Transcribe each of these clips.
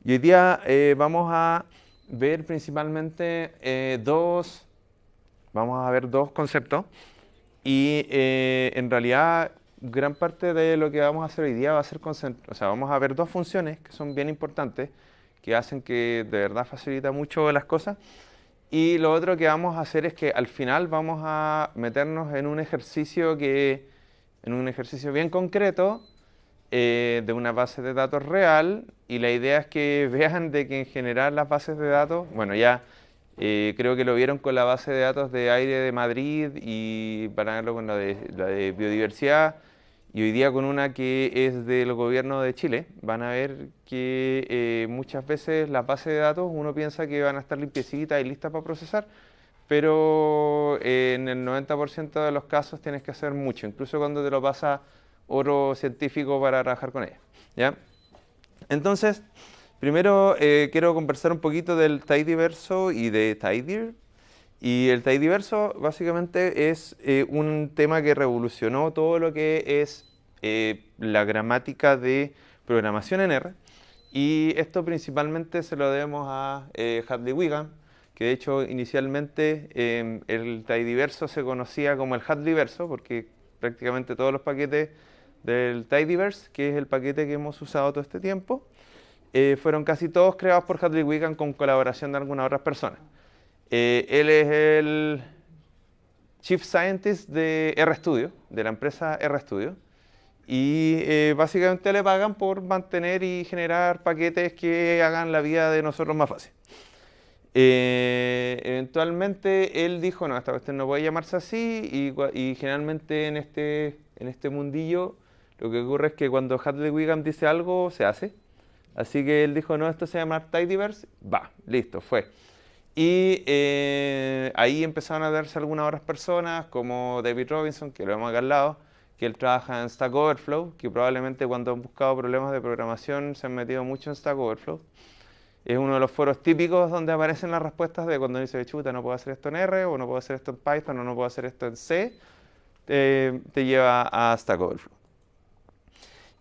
Y hoy día vamos a ver principalmente vamos a ver dos conceptos y en realidad gran parte de lo que vamos a hacer hoy día va a ser vamos a ver dos funciones que son bien importantes, que hacen que de verdad facilita mucho las cosas. Y lo otro que vamos a hacer es que al final vamos a meternos en un ejercicio bien concreto de una base de datos real, y la idea es que vean de que en general las bases de datos, bueno, ya creo que lo vieron con la base de datos de aire de Madrid y van a verlo con la de biodiversidad, y hoy día con una que es del gobierno de Chile. Van a ver que muchas veces las bases de datos uno piensa que van a estar limpiecitas y listas para procesar, pero en el 90% de los casos tienes que hacer mucho, incluso cuando te lo pasa otro científico para trabajar con ella, ¿ya? Entonces, primero quiero conversar un poquito del tidyverso y de tidyr. Y el tidyverso básicamente es un tema que revolucionó todo lo que es la gramática de programación en R. Y esto principalmente se lo debemos a Hadley-Wiggum, que de hecho inicialmente el tidyverso se conocía como el Hadleyverso, porque prácticamente todos los paquetes del tidyverse, que es el paquete que hemos usado todo este tiempo, fueron casi todos creados por Hadley-Wiggum con colaboración de algunas otras personas. Él es el Chief Scientist de RStudio, de la empresa RStudio, y básicamente le pagan por mantener y generar paquetes que hagan la vida de nosotros más fácil. Eventualmente él dijo, no, esta cuestión no puede llamarse así, y generalmente en este mundillo lo que ocurre es que cuando Hadley-Wiggum dice algo, se hace. Así que él dijo, no, esto se llama tidyverse, va, listo, fue. Y ahí empezaron a darse algunas otras personas, como David Robinson, que lo hemos acá al lado, que él trabaja en Stack Overflow, que probablemente cuando han buscado problemas de programación se han metido mucho en Stack Overflow. Es uno de los foros típicos donde aparecen las respuestas de cuando dice, chuta, no puedo hacer esto en R, o no puedo hacer esto en Python, o no puedo hacer esto en C, te lleva a Stack Overflow.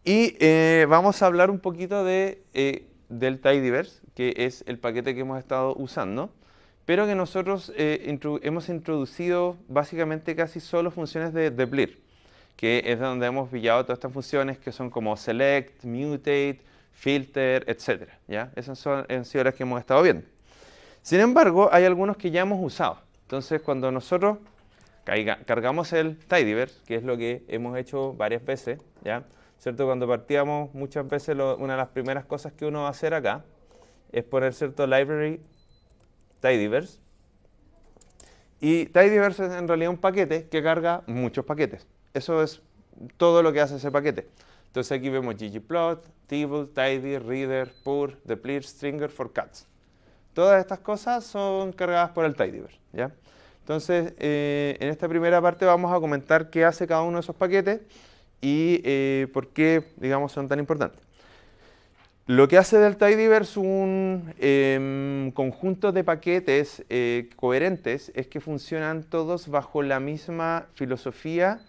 Y vamos a hablar un poquito del tidyverse, que es el paquete que hemos estado usando, pero que nosotros hemos introducido básicamente casi solo funciones de deplir, que es donde hemos pillado todas estas funciones que son como select, mutate, filter, etc. ¿Ya? Esas han sido las que hemos estado viendo. Sin embargo, hay algunos que ya hemos usado. Entonces, cuando nosotros cargamos el tidyverse, que es lo que hemos hecho varias veces, ¿ya? ¿Cierto? Cuando partíamos, muchas veces una de las primeras cosas que uno va a hacer acá es poner, ¿cierto?, library tidyverse. Y tidyverse es en realidad un paquete que carga muchos paquetes. Eso es todo lo que hace ese paquete. Entonces aquí vemos ggplot, tibble, tidy, reader, pur, deplir, stringer, for cats. Todas estas cosas son cargadas por el tidyverse, ¿ya? Entonces, en esta primera parte vamos a comentar qué hace cada uno de esos paquetes y por qué, digamos, son tan importantes. Lo que hace del tidyverse un conjunto de paquetes coherentes es que funcionan todos bajo la misma filosofía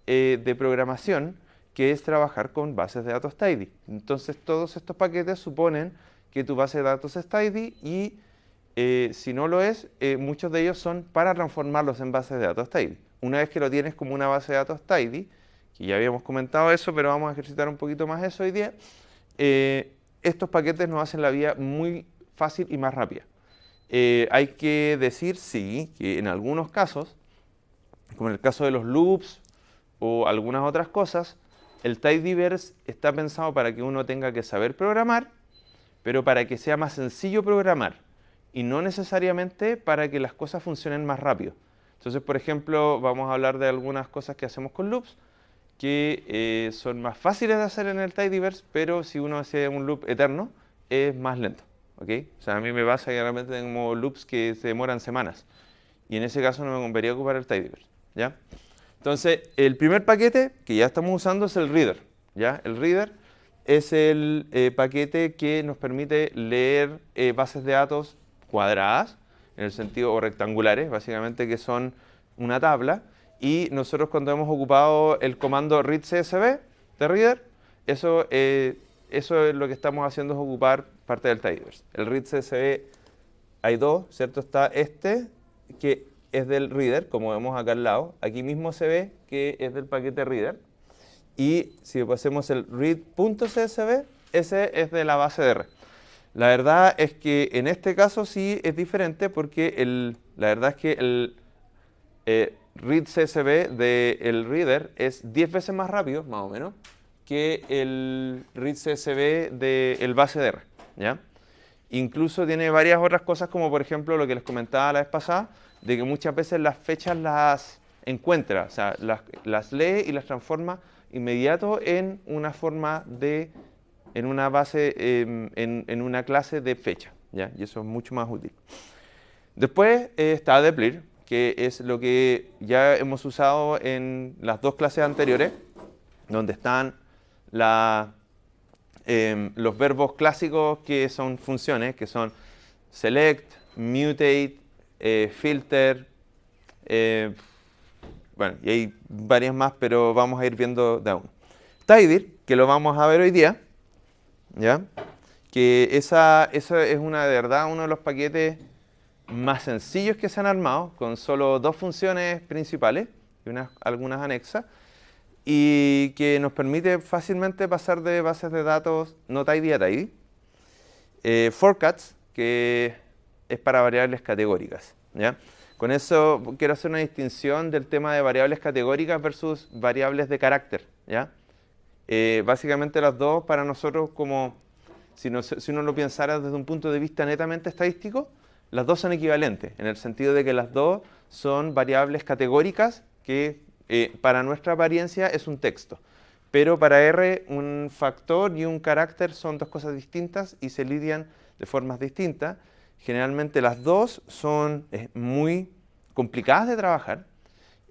de programación, que es trabajar con bases de datos tidy. Entonces todos estos paquetes suponen que tu base de datos es tidy y si no lo es, muchos de ellos son para transformarlos en bases de datos tidy. Una vez que lo tienes como una base de datos tidy, que ya habíamos comentado eso, pero vamos a ejercitar un poquito más eso hoy día, estos paquetes nos hacen la vida muy fácil y más rápida. Hay que decir, sí, que en algunos casos, como en el caso de los loops o algunas otras cosas, el tidyverse está pensado para que uno tenga que saber programar, pero para que sea más sencillo programar y no necesariamente para que las cosas funcionen más rápido. Entonces, por ejemplo, vamos a hablar de algunas cosas que hacemos con loops que son más fáciles de hacer en el tidyverse, pero si uno hace un loop eterno, es más lento, ¿ok? O sea, a mí me pasa que realmente tengo loops que se demoran semanas, y en ese caso no me convendría ocupar el tidyverse, ¿ya? Entonces, el primer paquete que ya estamos usando es el reader, ¿ya? El reader es el paquete que nos permite leer bases de datos cuadradas, en el sentido, o rectangulares, básicamente, que son una tabla. Y nosotros cuando hemos ocupado el comando readcsv de reader, eso eso es lo que estamos haciendo, es ocupar parte del tidyverse. El read CSV hay dos, ¿cierto? Está este, que es del reader, como vemos acá al lado. Aquí mismo se ve que es del paquete reader. Y si hacemos el read.csv, ese es de la base de R. La verdad es que en este caso sí es diferente porque la verdad es que el read CSV del reader es 10 veces más rápido, más o menos, que el read CSV del base de R, ¿ya? Incluso tiene varias otras cosas, como por ejemplo lo que les comentaba la vez pasada, de que muchas veces las fechas las encuentra, o sea, las lee y las transforma inmediato en una forma en una base, en una clase de fecha, ¿ya? Y eso es mucho más útil. Después está deplir, que es lo que ya hemos usado en las dos clases anteriores, donde están los verbos clásicos que son funciones, que son select, mutate, filter, bueno, y hay varias más, pero vamos a ir viendo de a uno. Tidy, que lo vamos a ver hoy día, ¿ya? Que esa es de verdad uno de los paquetes más sencillos que se han armado, con solo dos funciones principales y algunas anexas, y que nos permite fácilmente pasar de bases de datos no tidy a tidy. Forcats, que es para variables categóricas, ¿ya? Con eso quiero hacer una distinción del tema de variables categóricas versus variables de carácter, ¿ya? Básicamente las dos para nosotros, como si uno lo pensara desde un punto de vista netamente estadístico, las dos son equivalentes, en el sentido de que las dos son variables categóricas que para nuestra apariencia es un texto. Pero para R un factor y un carácter son dos cosas distintas y se lidian de formas distintas. Generalmente las dos son muy complicadas de trabajar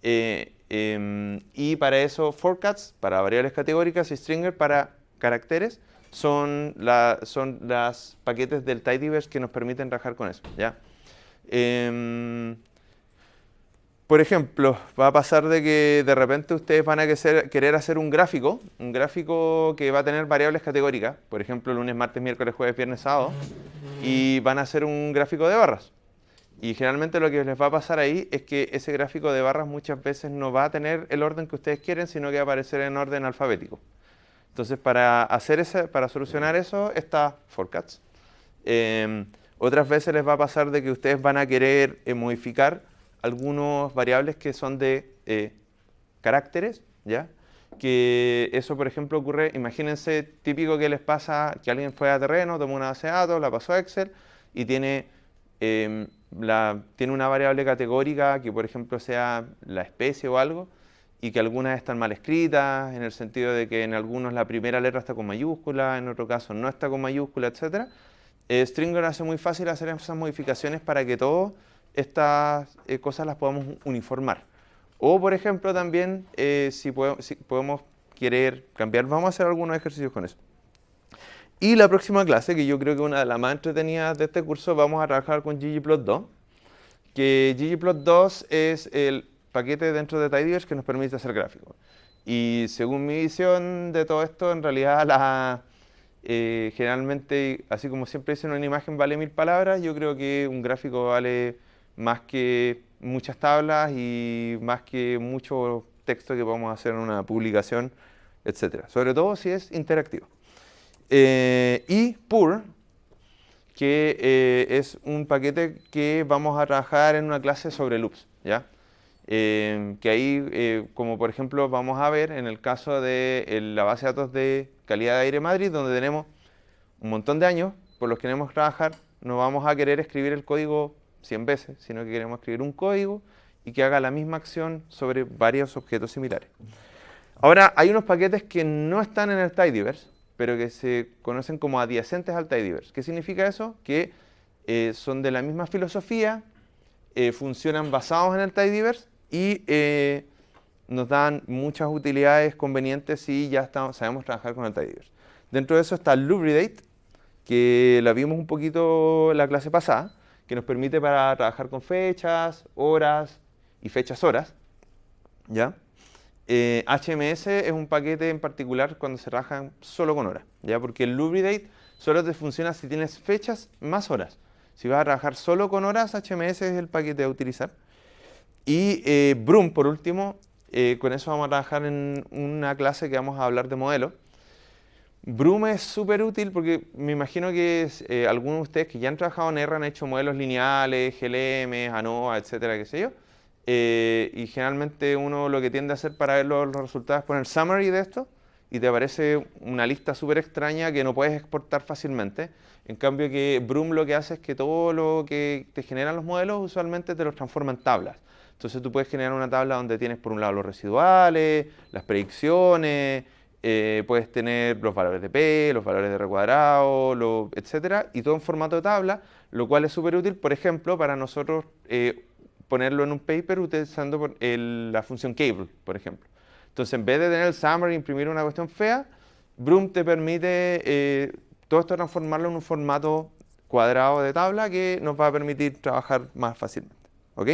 y para eso forcats para variables categóricas y stringer para caracteres son las paquetes del tidyverse que nos permiten trabajar con eso, ¿ya? Por ejemplo, va a pasar de que de repente ustedes van a querer hacer un gráfico que va a tener variables categóricas, por ejemplo, lunes, martes, miércoles, jueves, viernes, sábado, y van a hacer un gráfico de barras. Y generalmente lo que les va a pasar ahí es que ese gráfico de barras muchas veces no va a tener el orden que ustedes quieren, sino que va a aparecer en orden alfabético. Entonces, para solucionar eso está forcats. Otras veces les va a pasar de que ustedes van a querer modificar algunas variables que son de caracteres, ¿ya? Que eso, por ejemplo, ocurre, imagínense, típico que les pasa que alguien fue a terreno, tomó una base de datos, la pasó a Excel y tiene una variable categórica que, por ejemplo, sea la especie o algo, y que algunas están mal escritas, en el sentido de que en algunos la primera letra está con mayúscula, en otro caso no está con mayúscula, etc. Stringer hace muy fácil hacer esas modificaciones para que todas estas cosas las podamos uniformar. O, por ejemplo, también, si podemos querer cambiar, vamos a hacer algunos ejercicios con eso. Y la próxima clase, que yo creo que una de las más entretenidas de este curso, vamos a trabajar con ggplot2, que ggplot2 es el paquete dentro de tidyverse que nos permite hacer gráficos. Y según mi visión de todo esto, en realidad generalmente, así como siempre dicen, una imagen vale 1000 palabras, yo creo que un gráfico vale más que muchas tablas y más que mucho texto que podemos hacer en una publicación, etc. Sobre todo si es interactivo. Y Pur, que es un paquete que vamos a trabajar en una clase sobre loops, ¿ya? Que ahí, como por ejemplo vamos a ver en el caso de la base de datos de calidad de aire Madrid, donde tenemos un montón de años por los que queremos trabajar, no vamos a querer escribir el código 100 veces, sino que queremos escribir un código y que haga la misma acción sobre varios objetos similares. Ahora, hay unos paquetes que no están en el tidyverse, pero que se conocen como adyacentes al tidyverse. ¿Qué significa eso? Que son de la misma filosofía, funcionan basados en el tidyverse y nos dan muchas utilidades convenientes si ya sabemos trabajar con el tidyverse. Dentro de eso está Lubridate, que la vimos un poquito la clase pasada, que nos permite para trabajar con fechas, horas y fechas-horas, ¿ya? HMS es un paquete en particular cuando se trabaja solo con horas, ¿ya? Porque el Lubridate solo te funciona si tienes fechas más horas. Si vas a trabajar solo con horas, HMS es el paquete a utilizar. Y Broom, por último, con eso vamos a trabajar en una clase que vamos a hablar de modelos. Broom es súper útil porque me imagino que algunos de ustedes que ya han trabajado en R han hecho modelos lineales, GLM, ANOVA, etcétera, qué sé yo. Y generalmente uno lo que tiende a hacer para ver los resultados es poner summary de esto y te aparece una lista súper extraña que no puedes exportar fácilmente. En cambio que Broom lo que hace es que todo lo que te generan los modelos usualmente te los transforma en tablas. Entonces tú puedes generar una tabla donde tienes por un lado los residuales, las predicciones, puedes tener los valores de P, los valores de R cuadrado, etcétera, y todo en formato de tabla, lo cual es súper útil, por ejemplo, para nosotros ponerlo en un paper utilizando la función cable, por ejemplo. Entonces, en vez de tener el summary e imprimir una cuestión fea, Broom te permite todo esto transformarlo en un formato cuadrado de tabla que nos va a permitir trabajar más fácilmente. ¿Ok?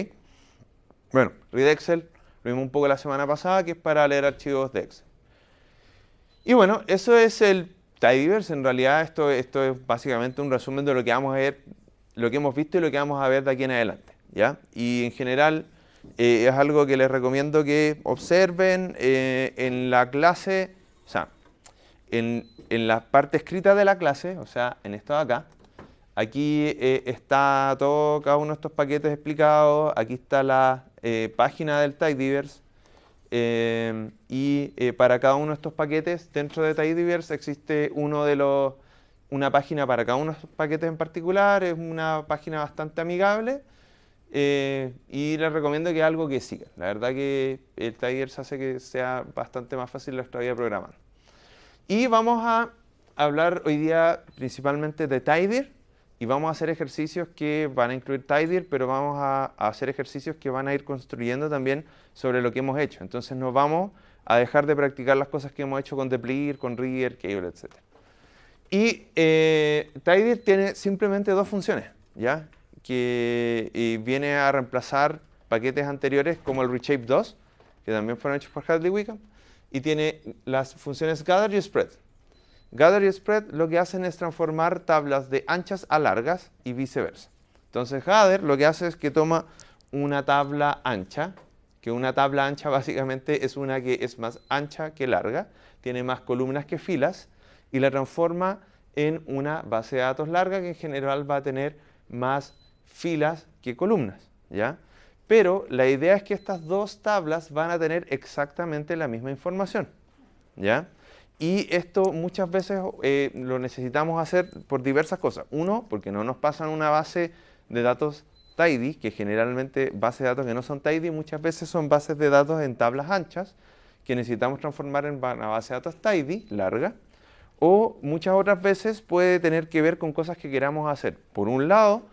Bueno, read Excel, lo vimos un poco la semana pasada, que es para leer archivos de Excel. Y bueno, eso es el tidyverse. En realidad esto es básicamente un resumen de lo que vamos a ver, lo que hemos visto y lo que vamos a ver de aquí en adelante, ¿ya? Y en general es algo que les recomiendo que observen en la clase, o sea, en la parte escrita de la clase, o sea, en esto de acá. Aquí está cada uno de estos paquetes explicados, aquí está la página del tidyverse. Para cada uno de estos paquetes, dentro de tidyverse existe una página para cada uno de estos paquetes en particular, es una página bastante amigable y les recomiendo que es algo que sigan. La verdad que el tidyverse hace que sea bastante más fácil nuestra vida programando. Y vamos a hablar hoy día principalmente de tidyr y vamos a hacer ejercicios que van a incluir tidyr, pero vamos a hacer ejercicios que van a ir construyendo también sobre lo que hemos hecho. Entonces no vamos a dejar de practicar las cosas que hemos hecho con deplir, con reader, cable, etc. Y tidyr tiene simplemente dos funciones, ¿ya? Que viene a reemplazar paquetes anteriores como el reshape2, que también fueron hechos por Hadley Wickham, y tiene las funciones gather y spread. Gather y spread lo que hacen es transformar tablas de anchas a largas y viceversa. Entonces gather lo que hace es que toma una tabla ancha, que una tabla ancha básicamente es una que es más ancha que larga, tiene más columnas que filas, y la transforma en una base de datos larga que en general va a tener más filas que columnas, ¿ya? Pero la idea es que estas dos tablas van a tener exactamente la misma información, ¿ya? Y esto muchas veces lo necesitamos hacer por diversas cosas. Uno, porque no nos pasan una base de datos tidy, que generalmente bases de datos que no son tidy muchas veces son bases de datos en tablas anchas que necesitamos transformar en una base de datos tidy, larga, o muchas otras veces puede tener que ver con cosas que queramos hacer. Por un lado,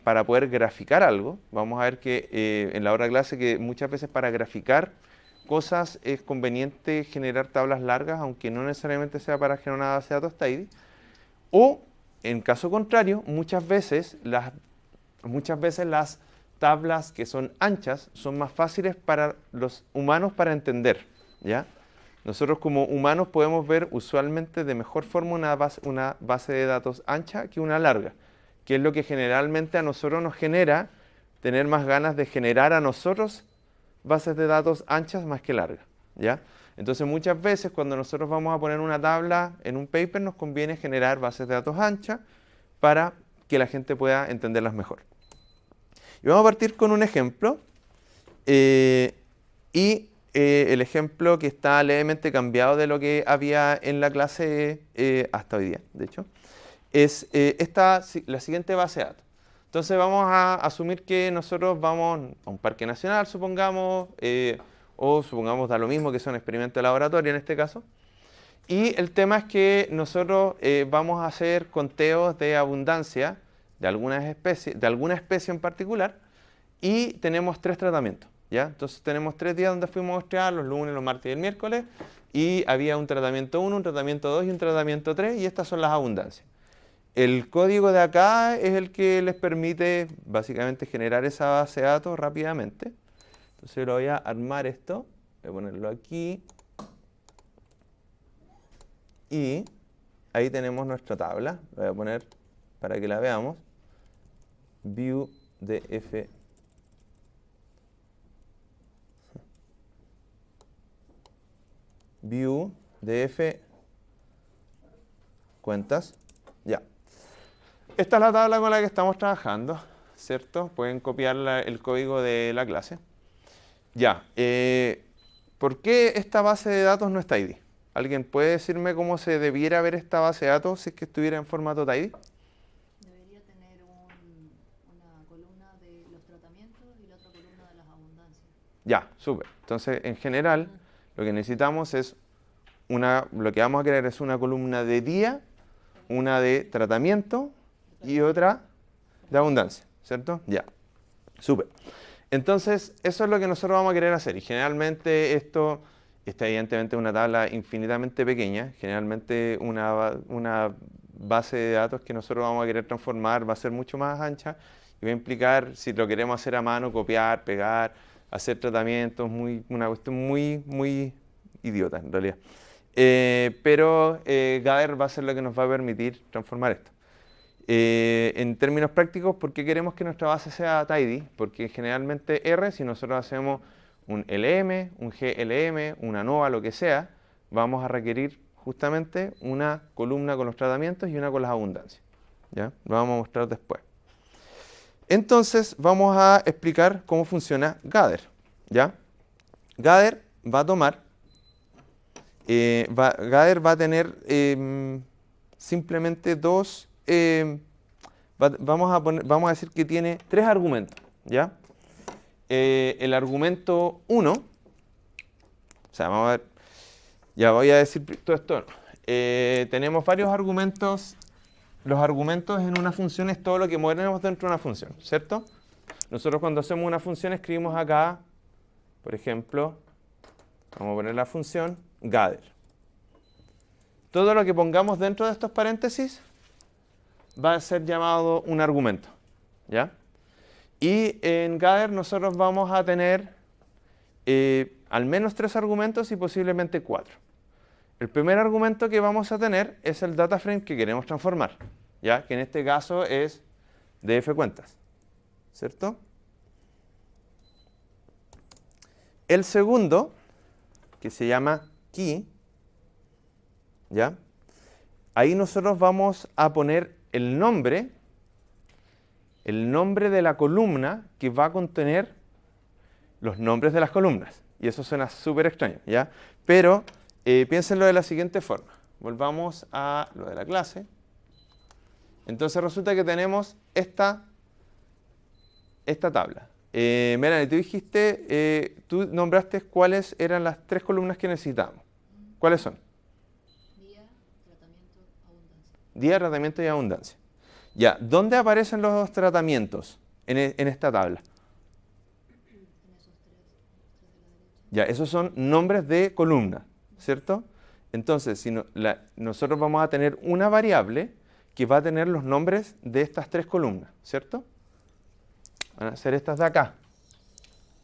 para poder graficar algo, vamos a ver que en la otra clase que muchas veces para graficar cosas es conveniente generar tablas largas, aunque no necesariamente sea para generar una base de datos tidy. O, en caso contrario, muchas veces las tablas que son anchas son más fáciles para los humanos para entender, ¿ya? Nosotros como humanos podemos ver usualmente de mejor forma una base de datos ancha que una larga, que es lo que generalmente a nosotros nos genera tener más ganas de generar a nosotros bases de datos anchas más que largas, ¿ya? Entonces muchas veces cuando nosotros vamos a poner una tabla en un paper nos conviene generar bases de datos anchas para que la gente pueda entenderlas mejor. Y vamos a partir con un ejemplo el ejemplo que está levemente cambiado de lo que había en la clase hasta hoy día, de hecho, es la siguiente base de datos. Entonces vamos a asumir que nosotros vamos a un parque nacional, supongamos, o supongamos da lo mismo que sea un experimento de laboratorio en este caso. Y el tema es que nosotros vamos a hacer conteos de abundancia de alguna especie en particular y tenemos 3 tratamientos, ¿ya? Entonces tenemos 3 días donde fuimos a muestrear, los lunes, los martes y el miércoles, y había un tratamiento 1, un tratamiento 2 y un tratamiento 3, y estas son las abundancias. El código de acá es el que les permite básicamente generar esa base de datos rápidamente. Entonces yo lo voy a armar esto Voy a ponerlo aquí. Y ahí tenemos nuestra tabla. Lo voy a poner para que la veamos. View df. View df cuentas. Ya. Esta es la tabla con la que estamos trabajando, ¿cierto? Pueden copiar el código de la clase. Ya. ¿Por qué esta base de datos no es tidy? ¿Alguien puede decirme cómo se debiera ver esta base de datos si es que estuviera en formato tidy? Debería tener una columna de los tratamientos y la otra columna de las abundancias. Ya, súper. Entonces, en general, lo que necesitamos es lo que vamos a querer es una columna de día, una de tratamiento y otra de abundancia, ¿cierto? Ya, súper. Entonces, eso es lo que nosotros vamos a querer hacer. Y generalmente esto está evidentemente una tabla infinitamente pequeña. Generalmente una base de datos que nosotros vamos a querer transformar va a ser mucho más ancha y va a implicar, si lo queremos hacer a mano, copiar, pegar, hacer tratamientos, una cuestión muy idiota en realidad. Pero Gather va a ser lo que nos va a permitir transformar esto. En términos prácticos, ¿por qué queremos que nuestra base sea tidy? Porque generalmente R, si nosotros hacemos un LM, un GLM, una NOVA, lo que sea, vamos a requerir justamente una columna con los tratamientos y una con las abundancias. ¿Ya? Lo vamos a mostrar después. Entonces, vamos a explicar cómo funciona Gather. ¿Ya? Gather va a tomar, Gather va a tener simplemente dos, vamos a decir que tiene tres argumentos. ¿Ya? El argumento 1, o sea, vamos a ver, ya voy a decir todo esto. Tenemos varios argumentos. Los argumentos en una función es todo lo que ponemos dentro de una función, ¿cierto? Nosotros cuando hacemos una función escribimos acá, por ejemplo, vamos a poner la función gather. Todo lo que pongamos dentro de estos paréntesis va a ser llamado un argumento, ¿ya? Y en gather nosotros vamos a tener al menos 3 argumentos y posiblemente 4. El primer argumento que vamos a tener es el data frame que queremos transformar, ¿ya? Que en este caso es df cuentas, ¿cierto? El segundo, que se llama key, ¿ya? Ahí nosotros vamos a poner el nombre de la columna que va a contener los nombres de las columnas. Y eso suena súper extraño, ¿ya? Pero piénsenlo de la siguiente forma. Volvamos a lo de la clase. Entonces resulta que tenemos esta tabla. Melanie, tú dijiste, tú nombraste cuáles eran las 3 columnas que necesitábamos. ¿Cuáles son? Día, tratamiento, abundancia. Día, tratamiento y abundancia. Ya, ¿dónde aparecen los tratamientos en esta tabla? En esos tres de la derecha. Ya, esos son nombres de columna, ¿cierto? Entonces, si nosotros vamos a tener una variable que va a tener los nombres de estas 3 columnas, ¿cierto? Van a ser estas de acá.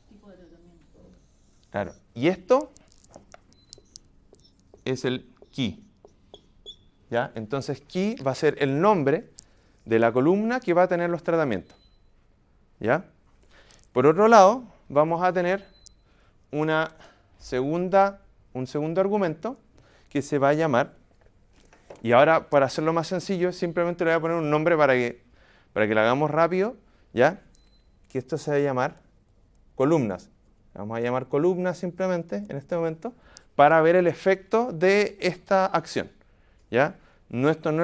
Tipo de tratamiento. Claro. Y esto es el key. ¿Ya? Entonces, key va a ser el nombre de la columna que va a tener los tratamientos. ¿Ya? Por otro lado, vamos a tener un segundo argumento que se va a llamar, y ahora para hacerlo más sencillo, simplemente le voy a poner un nombre para que lo hagamos rápido, ¿ya? Que esto se va a llamar columnas. Vamos a llamar columnas simplemente en este momento para ver el efecto de esta acción, ¿ya? Esto no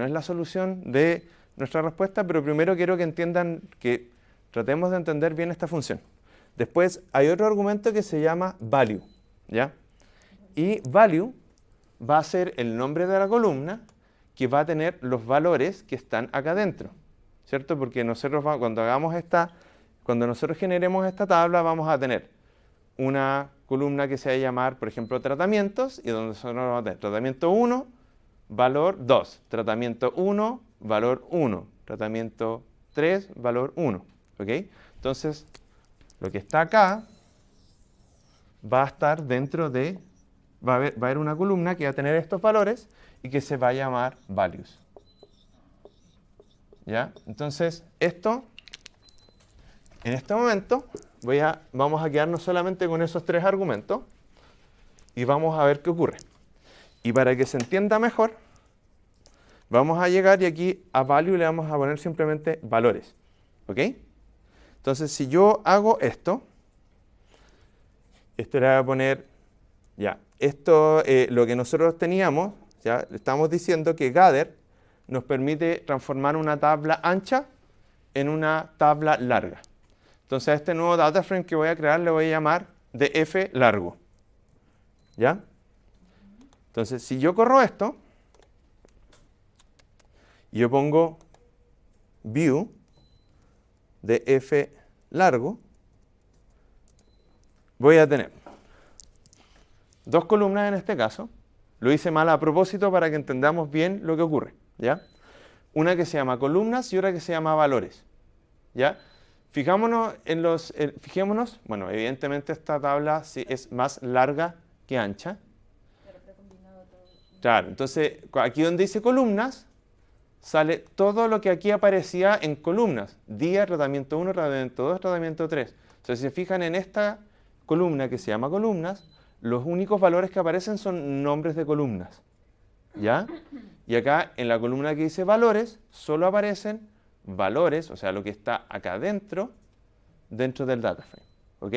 es la solución de nuestra respuesta, pero primero quiero que entiendan, que tratemos de entender bien esta función. Después hay otro argumento que se llama value, ¿ya? Y value va a ser el nombre de la columna que va a tener los valores que están acá adentro, ¿cierto? Porque nosotros cuando nosotros generemos esta tabla vamos a tener una columna que se va a llamar, por ejemplo, tratamientos, y donde nosotros vamos a tener tratamiento 1, valor 2, tratamiento 1, valor 1, tratamiento 3, valor 1, ¿ok? Entonces, lo que está acá va a estar dentro de, va a haber una columna que va a tener estos valores y que se va a llamar values. ¿Ya? Entonces, esto, en este momento, vamos a quedarnos solamente con esos tres argumentos y vamos a ver qué ocurre. Y para que se entienda mejor, vamos a llegar y aquí a value le vamos a poner simplemente valores. ¿Ok? Entonces, si yo hago esto le voy a poner, ya, esto, lo que nosotros teníamos, ya, le estamos diciendo que gather nos permite transformar una tabla ancha en una tabla larga. Entonces, a este nuevo data frame que voy a crear le voy a llamar df largo. ¿Ya? Entonces, si yo corro esto, y yo pongo view df largo, voy a tener dos columnas en este caso. Lo hice mal a propósito para que entendamos bien lo que ocurre, ¿ya? Una que se llama columnas y otra que se llama valores, ¿ya? Fijémonos, bueno, evidentemente esta tabla sí es más larga que ancha. Claro, entonces aquí donde dice columnas, sale todo lo que aquí aparecía en columnas. Día, tratamiento 1, tratamiento 2, tratamiento 3. Entonces, si se fijan en esta columna que se llama columnas, los únicos valores que aparecen son nombres de columnas. ¿Ya? Y acá en la columna que dice valores, solo aparecen valores, o sea, lo que está acá dentro del data frame. ¿Ok?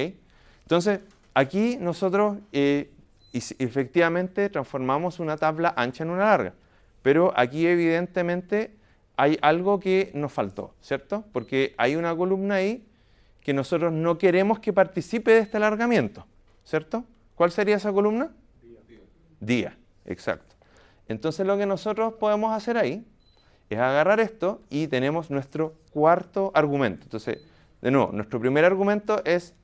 Entonces, aquí nosotros efectivamente transformamos una tabla ancha en una larga. Pero aquí evidentemente hay algo que nos faltó, ¿cierto? Porque hay una columna ahí que nosotros no queremos que participe de este alargamiento, ¿cierto? ¿Cuál sería esa columna? Día, exacto. Entonces lo que nosotros podemos hacer ahí es agarrar esto y tenemos nuestro cuarto argumento. Entonces, de nuevo, nuestro primer argumento es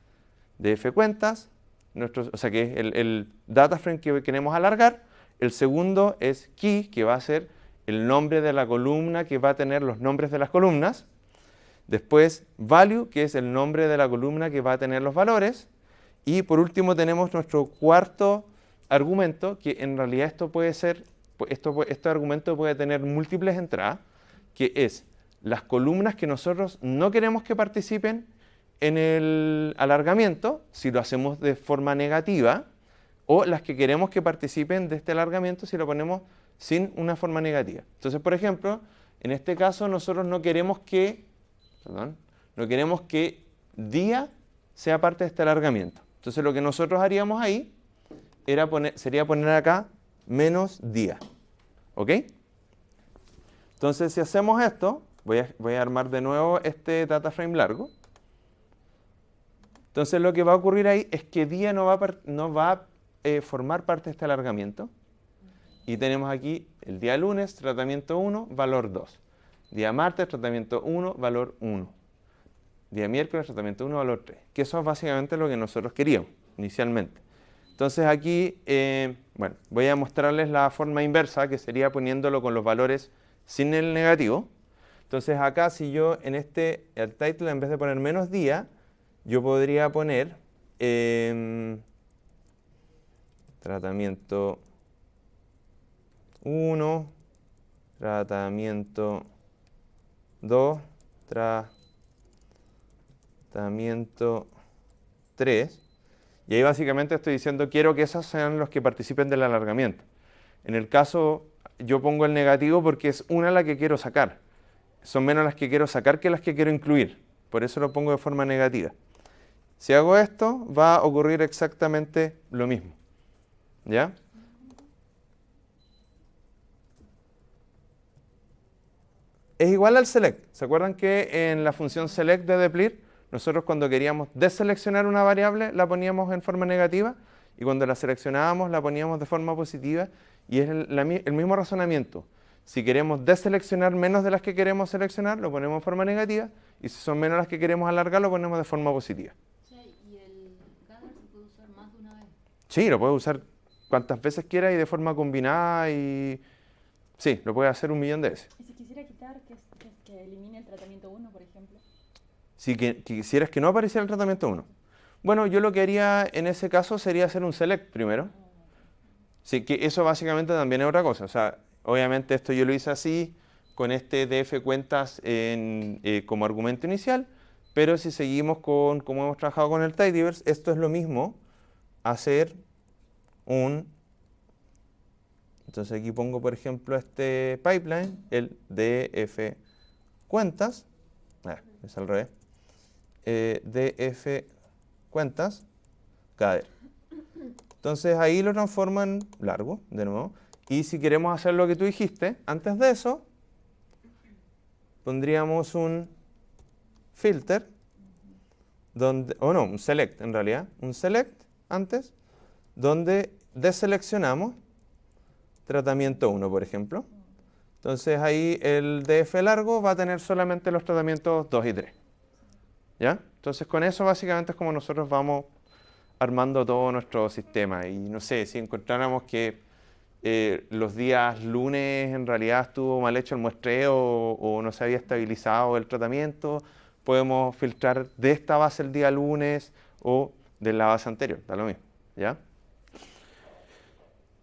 df cuentas, o sea que es el data frame que queremos alargar. El segundo es key, que va a ser el nombre de la columna que va a tener los nombres de las columnas. Después value, que es el nombre de la columna que va a tener los valores. Y por último tenemos nuestro cuarto argumento, que en realidad este argumento puede tener múltiples entradas, que es las columnas que nosotros no queremos que participen en el alargamiento, si lo hacemos de forma negativa, o las que queremos que participen de este alargamiento si lo ponemos sin una forma negativa. Entonces, por ejemplo, en este caso nosotros no queremos que día sea parte de este alargamiento. Entonces, lo que nosotros haríamos ahí sería poner acá menos día. ¿Ok? Entonces, si hacemos esto, voy a armar de nuevo este data frame largo. Entonces, lo que va a ocurrir ahí es que día no va a formar parte de este alargamiento. Y tenemos aquí el día lunes, tratamiento 1, valor 2. Día martes, tratamiento 1, valor 1. Día miércoles, tratamiento 1, valor 3. Que eso es básicamente lo que nosotros queríamos inicialmente. Entonces aquí, bueno, voy a mostrarles la forma inversa, que sería poniéndolo con los valores sin el negativo. Entonces acá, si yo en el title, en vez de poner menos día, yo podría poner tratamiento 1, tratamiento 2, tratamiento 3. Y ahí básicamente estoy diciendo, quiero que esos sean los que participen del alargamiento. En el caso, yo pongo el negativo porque es una la que quiero sacar. Son menos las que quiero sacar que las que quiero incluir. Por eso lo pongo de forma negativa. Si hago esto, va a ocurrir exactamente lo mismo. ¿Ya? Es igual al select. ¿Se acuerdan que en la función select de deplir, nosotros cuando queríamos deseleccionar una variable la poníamos en forma negativa y cuando la seleccionábamos la poníamos de forma positiva? Y es el mismo razonamiento. Si queremos deseleccionar menos de las que queremos seleccionar, lo ponemos en forma negativa, y si son menos las que queremos alargar, lo ponemos de forma positiva. Sí, ¿y el gather se puede usar más de una vez? Sí, lo puedes usar cuantas veces quieras y de forma combinada, y sí, lo puedes hacer 1.000.000 de veces. ¿Y si quisiera quitar, que elimine el tratamiento 1, por ejemplo? Si quisieras que no apareciera el tratamiento 1. Bueno, yo lo que haría en ese caso sería hacer un select primero. Sí, que eso básicamente también es otra cosa. O sea, obviamente esto yo lo hice así, con este df cuentas como argumento inicial, pero si seguimos con como hemos trabajado con el tidyverse, esto es lo mismo, hacer un... Entonces aquí pongo, por ejemplo, este pipeline, el df cuentas, es al revés, df cuentas, gather. Entonces ahí lo transformo en largo, de nuevo. Y si queremos hacer lo que tú dijiste, antes de eso, pondríamos un filter, donde, o no, un select en realidad, un select antes, donde deseleccionamos tratamiento 1, por ejemplo. Entonces ahí el df largo va a tener solamente los tratamientos 2 y 3. ¿Ya? Entonces con eso básicamente es como nosotros vamos armando todo nuestro sistema. Y no sé, si encontráramos que los días lunes en realidad estuvo mal hecho el muestreo o no se había estabilizado el tratamiento, podemos filtrar de esta base el día lunes o de la base anterior, da lo mismo, ¿ya?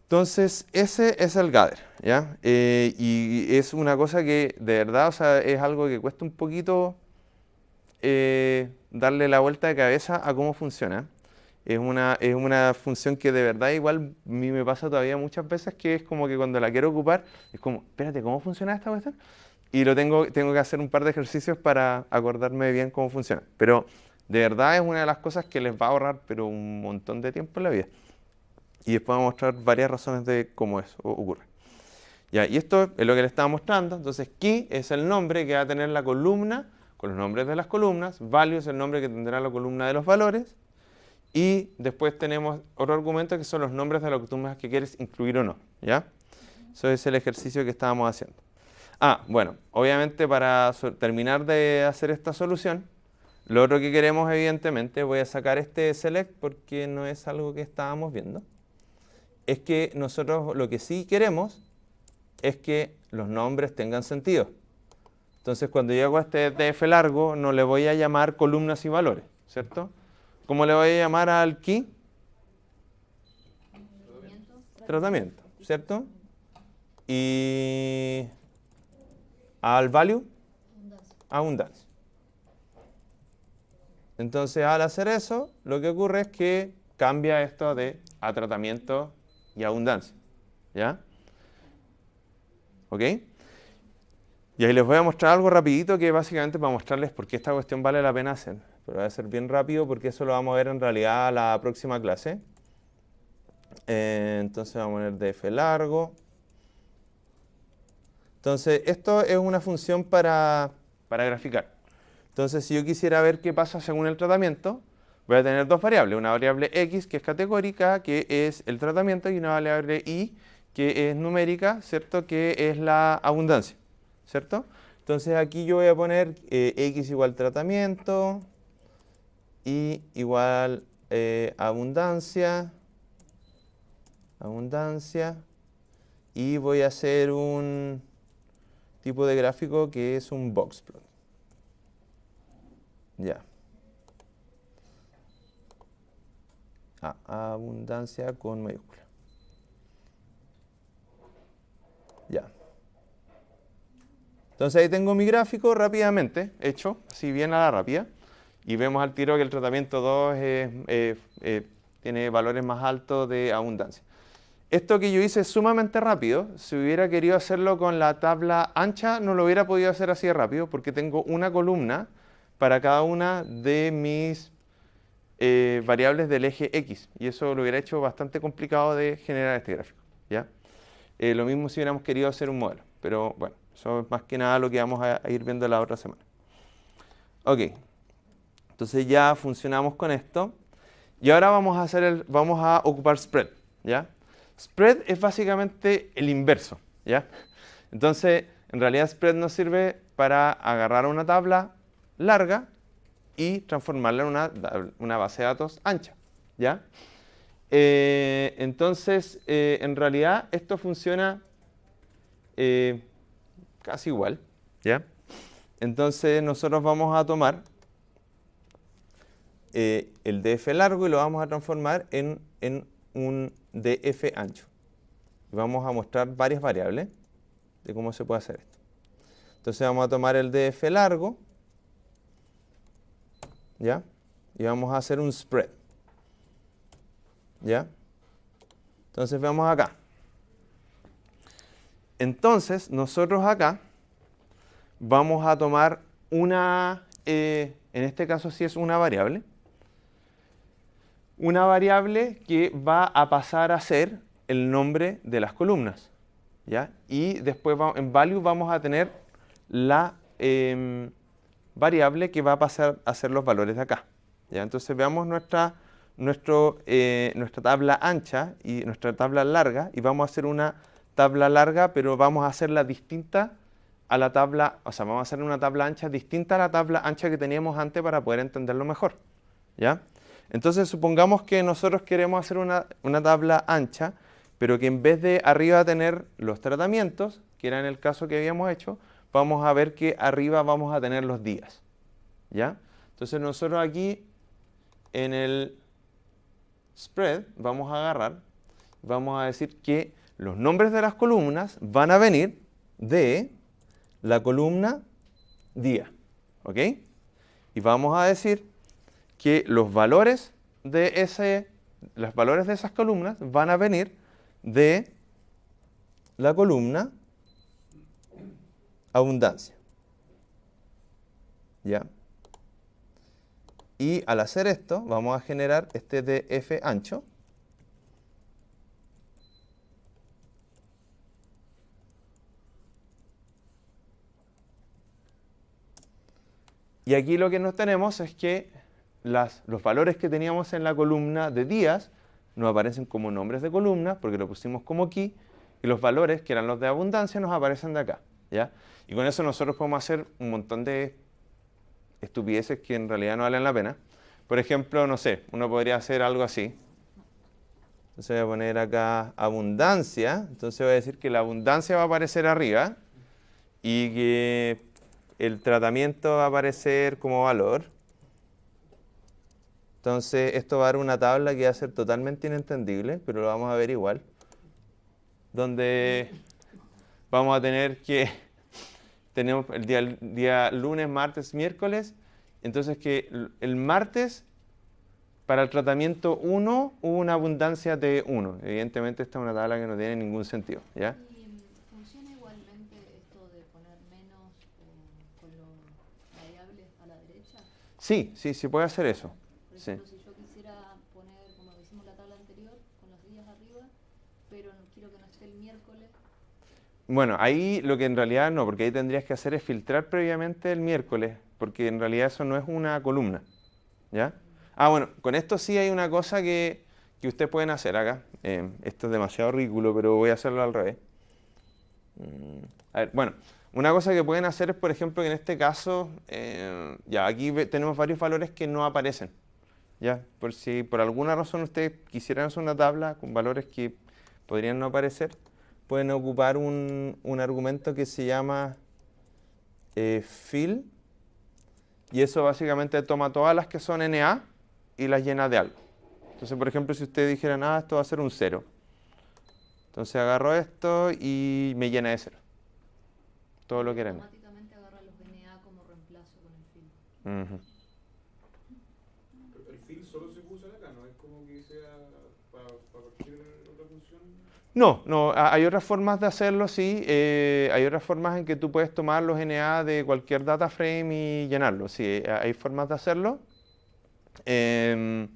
Entonces, ese es el gather, ¿ya? Y es una cosa que de verdad, o sea, es algo que cuesta un poquito darle la vuelta de cabeza a cómo funciona. Es una función que de verdad igual a mí me pasa todavía muchas veces, que es como que cuando la quiero ocupar, es como, espérate, ¿cómo funciona esta cuestión? Y tengo que hacer un par de ejercicios para acordarme bien cómo funciona. Pero de verdad es una de las cosas que les va a ahorrar pero un montón de tiempo en la vida. Y después voy a mostrar varias razones de cómo eso ocurre. Ya, y esto es lo que le estaba mostrando. Entonces, key es el nombre que va a tener la columna con los nombres de las columnas. Value es el nombre que tendrá la columna de los valores. Y después tenemos otro argumento que son los nombres de las columnas que quieres incluir o no. ¿Ya? Eso es el ejercicio que estábamos haciendo. Bueno, obviamente para terminar de hacer esta solución, lo otro que queremos, evidentemente, voy a sacar este select porque no es algo que estábamos viendo, es que nosotros lo que sí queremos es que los nombres tengan sentido. Entonces, cuando yo hago este df largo, no le voy a llamar columnas y valores, ¿cierto? ¿Cómo le voy a llamar al key? Tratamiento, ¿cierto? Y al value, abundancia. Entonces, al hacer eso, lo que ocurre es que cambia esto de a tratamiento y abundancia. ¿Ya? ¿Ok? Y ahí les voy a mostrar algo rapidito que básicamente para mostrarles por qué esta cuestión vale la pena hacer. Pero va a ser bien rápido porque eso lo vamos a ver en realidad la próxima clase. Entonces vamos a poner df largo. Entonces esto es una función para graficar. Entonces si yo quisiera ver qué pasa según el tratamiento, voy a tener dos variables. Una variable x que es categórica, que es el tratamiento, y una variable y que es numérica, ¿cierto? Que es la abundancia, ¿cierto? Entonces aquí yo voy a poner x igual tratamiento, y igual abundancia, y voy a hacer un tipo de gráfico que es un boxplot. Ya. Abundancia con mayúscula. Ya. Entonces ahí tengo mi gráfico rápidamente hecho, así bien a la rápida. Y vemos al tiro que el tratamiento 2 tiene valores más altos de abundancia. Esto que yo hice es sumamente rápido. Si hubiera querido hacerlo con la tabla ancha, no lo hubiera podido hacer así de rápido porque tengo una columna para cada una de mis variables del eje X. Y eso lo hubiera hecho bastante complicado de generar este gráfico. ¿Ya? Lo mismo si hubiéramos querido hacer un modelo. Pero bueno, eso es más que nada lo que vamos a ir viendo la otra semana. Ok. Entonces ya funcionamos con esto. Y ahora vamos a ocupar spread, ¿ya? Spread es básicamente el inverso, ¿ya? Entonces, en realidad spread nos sirve para agarrar una tabla larga y transformarla en una base de datos ancha, ¿ya? Entonces, en realidad esto funciona casi igual, ¿ya? Entonces nosotros vamos a tomar el df largo y lo vamos a transformar en un df ancho. Y vamos a mostrar varias variables de cómo se puede hacer esto. Entonces vamos a tomar el df largo, ¿ya? Y vamos a hacer un spread, ¿ya? Entonces veamos acá. Entonces nosotros acá vamos a tomar una, en este caso sí es una variable que va a pasar a ser el nombre de las columnas, ¿ya? Y después en value vamos a tener la variable que va a pasar a ser los valores de acá, ¿ya? Entonces veamos nuestra tabla ancha y nuestra tabla larga, y vamos a hacer una tabla larga, pero vamos a hacerla distinta a la tabla, o sea, vamos a hacer una tabla ancha distinta a la tabla ancha que teníamos antes para poder entenderlo mejor, ¿ya? Entonces supongamos que nosotros queremos hacer una tabla ancha, pero que en vez de arriba tener los tratamientos, que era en el caso que habíamos hecho, vamos a ver que arriba vamos a tener los días, ¿ya? Entonces nosotros aquí en el spread vamos a agarrar, vamos a decir que los nombres de las columnas van a venir de la columna día, ¿ok? Y vamos a decir que los valores de esas columnas van a venir de la columna abundancia, ¿ya? Y al hacer esto vamos a generar este df ancho, y aquí lo que nos tenemos es que los valores que teníamos en la columna de días nos aparecen como nombres de columnas porque lo pusimos como key, y los valores que eran los de abundancia nos aparecen de acá, ¿ya? Y con eso nosotros podemos hacer un montón de estupideces que en realidad no valen la pena. Por ejemplo, no sé, uno podría hacer algo así. Entonces voy a poner acá abundancia, entonces voy a decir que la abundancia va a aparecer arriba y que el tratamiento va a aparecer como valor. Entonces esto va a dar una tabla que va a ser totalmente inentendible, pero lo vamos a ver igual. Donde vamos a tener que tenemos el día lunes, martes, miércoles. Entonces que el martes para el tratamiento 1 hubo una abundancia de 1. Evidentemente esta es una tabla que no tiene ningún sentido, ¿ya? ¿Y funciona igualmente esto de poner menos con los variables a la derecha? Sí, sí puede hacer eso. Por ejemplo, si yo quisiera poner, como hicimos la tabla anterior, con los días arriba, pero no quiero que no esté el miércoles. Bueno, ahí lo que en realidad no, porque ahí tendrías que hacer es filtrar previamente el miércoles, porque en realidad eso no es una columna, ¿ya? Ah, bueno, con esto sí hay una cosa que ustedes pueden hacer acá. Esto es demasiado ridículo, pero voy a hacerlo al revés. A ver, bueno, una cosa que pueden hacer es, por ejemplo, que en este caso, ya aquí tenemos varios valores que no aparecen, ¿ya? Por si por alguna razón ustedes quisieran hacer una tabla con valores que podrían no aparecer, pueden ocupar un argumento que se llama fill, y eso básicamente toma todas las que son NA y las llena de algo. Entonces, por ejemplo, si ustedes dijeran, esto va a ser un 0, entonces agarro esto y me llena de 0. Todo lo que era NA. Automáticamente agarra los NA como reemplazo con el fill. El fill solo se usa acá, ¿no? Es como que sea para cualquier otra función. No, hay otras formas de hacerlo, sí. Hay otras formas en que tú puedes tomar los NA de cualquier data frame y llenarlo. Sí, hay formas de hacerlo. Hay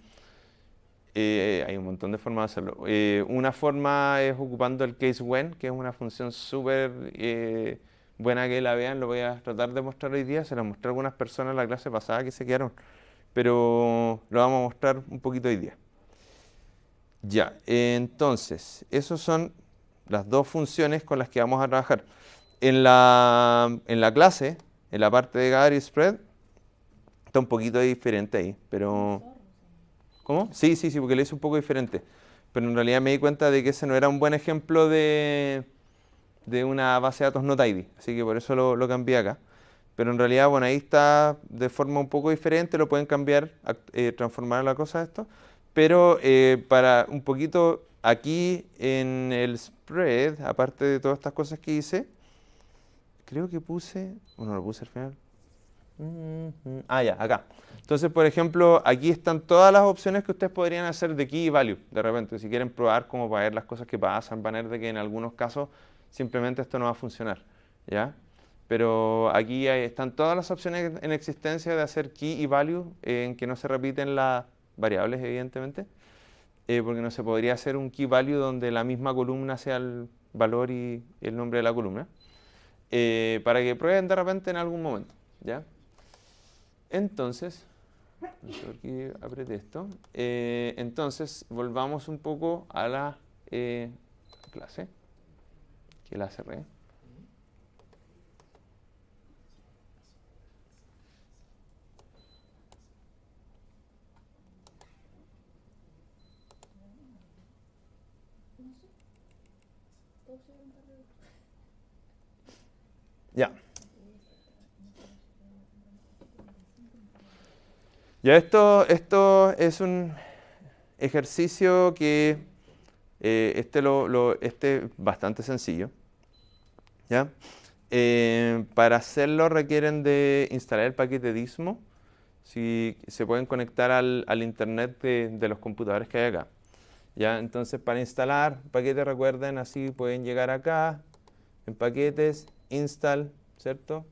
un montón de formas de hacerlo. Una forma es ocupando el case when, que es una función súper buena que la vean. Lo voy a tratar de mostrar hoy día. Se la mostré a algunas personas en la clase pasada que se quedaron, pero lo vamos a mostrar un poquito hoy día. Ya, entonces, esas son las dos funciones con las que vamos a trabajar. En la clase, en la parte de gather y spread, está un poquito diferente ahí, pero... ¿Cómo? Sí, porque lo hice un poco diferente. Pero en realidad me di cuenta de que ese no era un buen ejemplo de una base de datos no tidy, así que por eso lo cambié acá. pero en realidad, bueno, ahí está de forma un poco diferente, lo pueden cambiar, transformar la cosa esto. Pero para un poquito aquí en el spread, aparte de todas estas cosas que hice, creo que puse, bueno, lo puse al final. Ah, ya, acá. Entonces, por ejemplo, aquí están todas las opciones que ustedes podrían hacer de key y value, de repente, si quieren probar como para ver las cosas que pasan, van a ver de que en algunos casos simplemente esto no va a funcionar, ¿ya? Pero aquí están todas las opciones en existencia de hacer key y value, en que no se repiten las variables, evidentemente, porque no se podría hacer un key value donde la misma columna sea el valor y el nombre de la columna, para que prueben de repente en algún momento, ¿ya? Entonces, aquí apreté esto. Entonces, volvamos un poco a la clase, que la cerré. Ya. Ya esto es un ejercicio que este es bastante sencillo, ¿ya? Para hacerlo requieren de instalar el paquete Dismo. Si se pueden conectar al internet de los computadores que hay acá, ¿ya? Entonces, para instalar paquete, recuerden, así pueden llegar acá en paquetes, install, ¿cierto?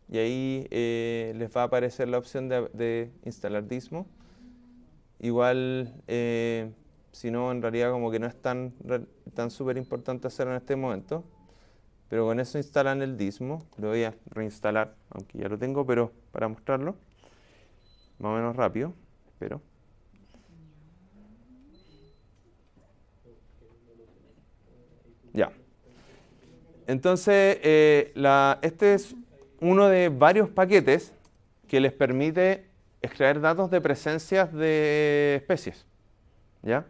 Y ahí les va a aparecer la opción de instalar Dismo. Igual, si no, en realidad como que no es tan súper importante hacerlo en este momento. Pero con eso instalan el Dismo. Lo voy a reinstalar, aunque ya lo tengo, pero para mostrarlo. Más o menos rápido, pero... Ya. Entonces, este es uno de varios paquetes que les permite extraer datos de presencias de especies, ¿ya?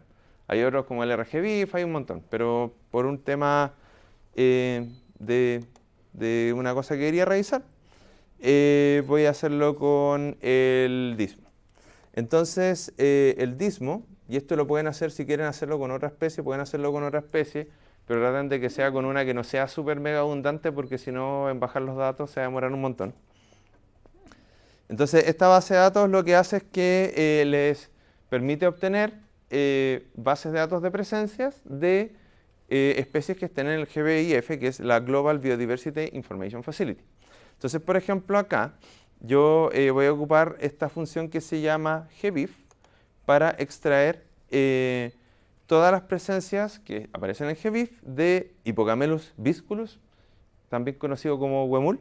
Hay otros como el RGBIF, hay un montón, pero por un tema de una cosa que quería revisar, voy a hacerlo con el Dismo. Entonces, el Dismo, y esto lo pueden hacer si quieren hacerlo con otra especie, pueden hacerlo con otra especie, pero traten de que sea con una que no sea súper mega abundante, porque si no, en bajar los datos se va a demorar un montón. Entonces, esta base de datos lo que hace es que les permite obtener bases de datos de presencias de especies que estén en el GBIF, que es la Global Biodiversity Information Facility. Entonces, por ejemplo, acá yo voy a ocupar esta función que se llama gbif para extraer todas las presencias que aparecen en gbif de Hippocamelus visculus, también conocido como huemul,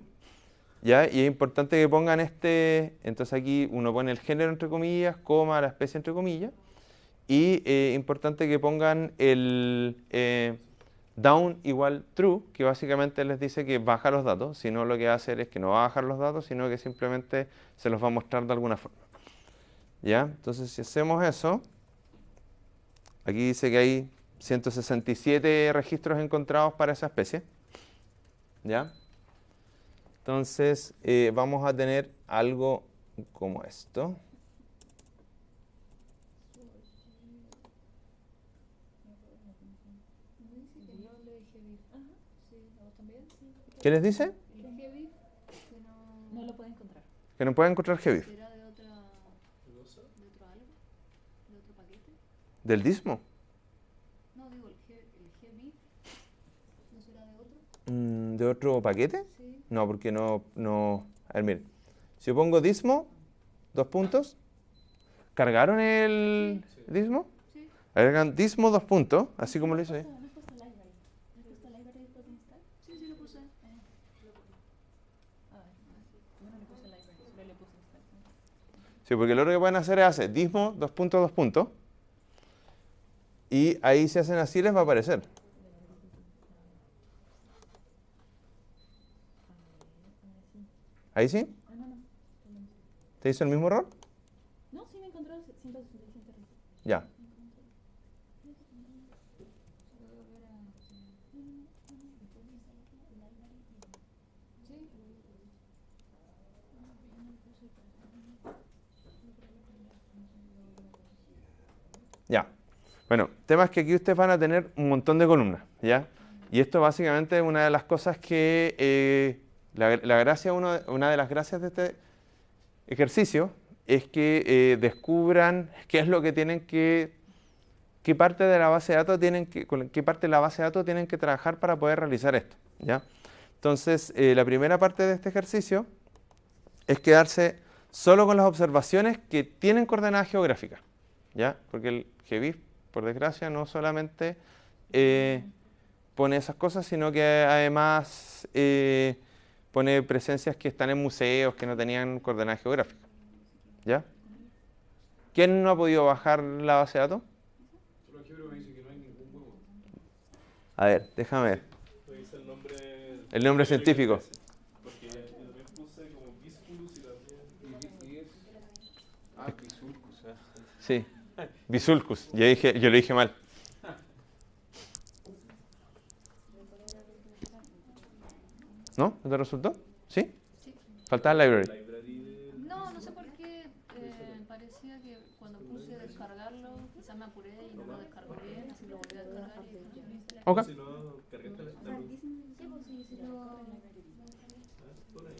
¿ya? Y es importante que pongan entonces aquí uno pone el género entre comillas, coma, la especie entre comillas, y importante que pongan el down igual true, que básicamente les dice que baja los datos, si no lo que va a hacer es que no va a bajar los datos, sino que simplemente se los va a mostrar de alguna forma. ¿Ya? Entonces, si hacemos eso, aquí dice que hay 167 registros encontrados para esa especie. ¿Ya? Entonces, vamos a tener algo como esto. ¿Qué les dice? No lo puede encontrar. Que no puede encontrar gbif. ¿Será de otro algo? ¿De otro paquete? ¿Del Dismo? No, digo, el GBIF, ¿no será de otro? ¿De otro paquete? Sí. No, porque no... A ver, miren. Si yo pongo Dismo, dos puntos, ¿cargaron el Dismo? Sí. Agregan Dismo, dos puntos, así como lo hice ahí. Sí, sí lo puse. Sí, porque lo otro que pueden hacer es hacer Dismo, dos puntos, dos puntos. Y ahí si hacen así les va a aparecer. ¿Ahí sí? ¿Te hizo el mismo error? No, sí me encontró 167 registros. Ya. Bueno, temas que aquí ustedes van a tener un montón de columnas, ¿ya? Y esto básicamente es una de las cosas que, una de las gracias de este ejercicio es que descubran qué es lo que tienen qué parte de la base de datos con qué parte de la base de datos tienen que trabajar para poder realizar esto, ¿ya? Entonces, la primera parte de este ejercicio es quedarse solo con las observaciones que tienen coordenadas geográficas, ¿ya? Porque el GBIF, por desgracia, no solamente pone esas cosas, sino que además pone presencias que están en museos que no tenían coordenadas geográficas, ¿ya? ¿Quién no ha podido bajar la base de datos? Solo Álgebra me dice que no hay ningún huevo. A ver, déjame ver. Me dice el nombre. El nombre científico. Porque yo también puse como Bisculus y también. Bisulcus, Sí, Bisulcus. Yo lo dije mal. ¿No? ¿No te resultó? ¿Sí? Sí. Faltaba el library. No, no sé por qué. Parecía que cuando puse descargarlo, quizá me apuré y no lo descargó bien, así lo volví a descargar y Ok. Si no, cargaste la luz. Por ahí.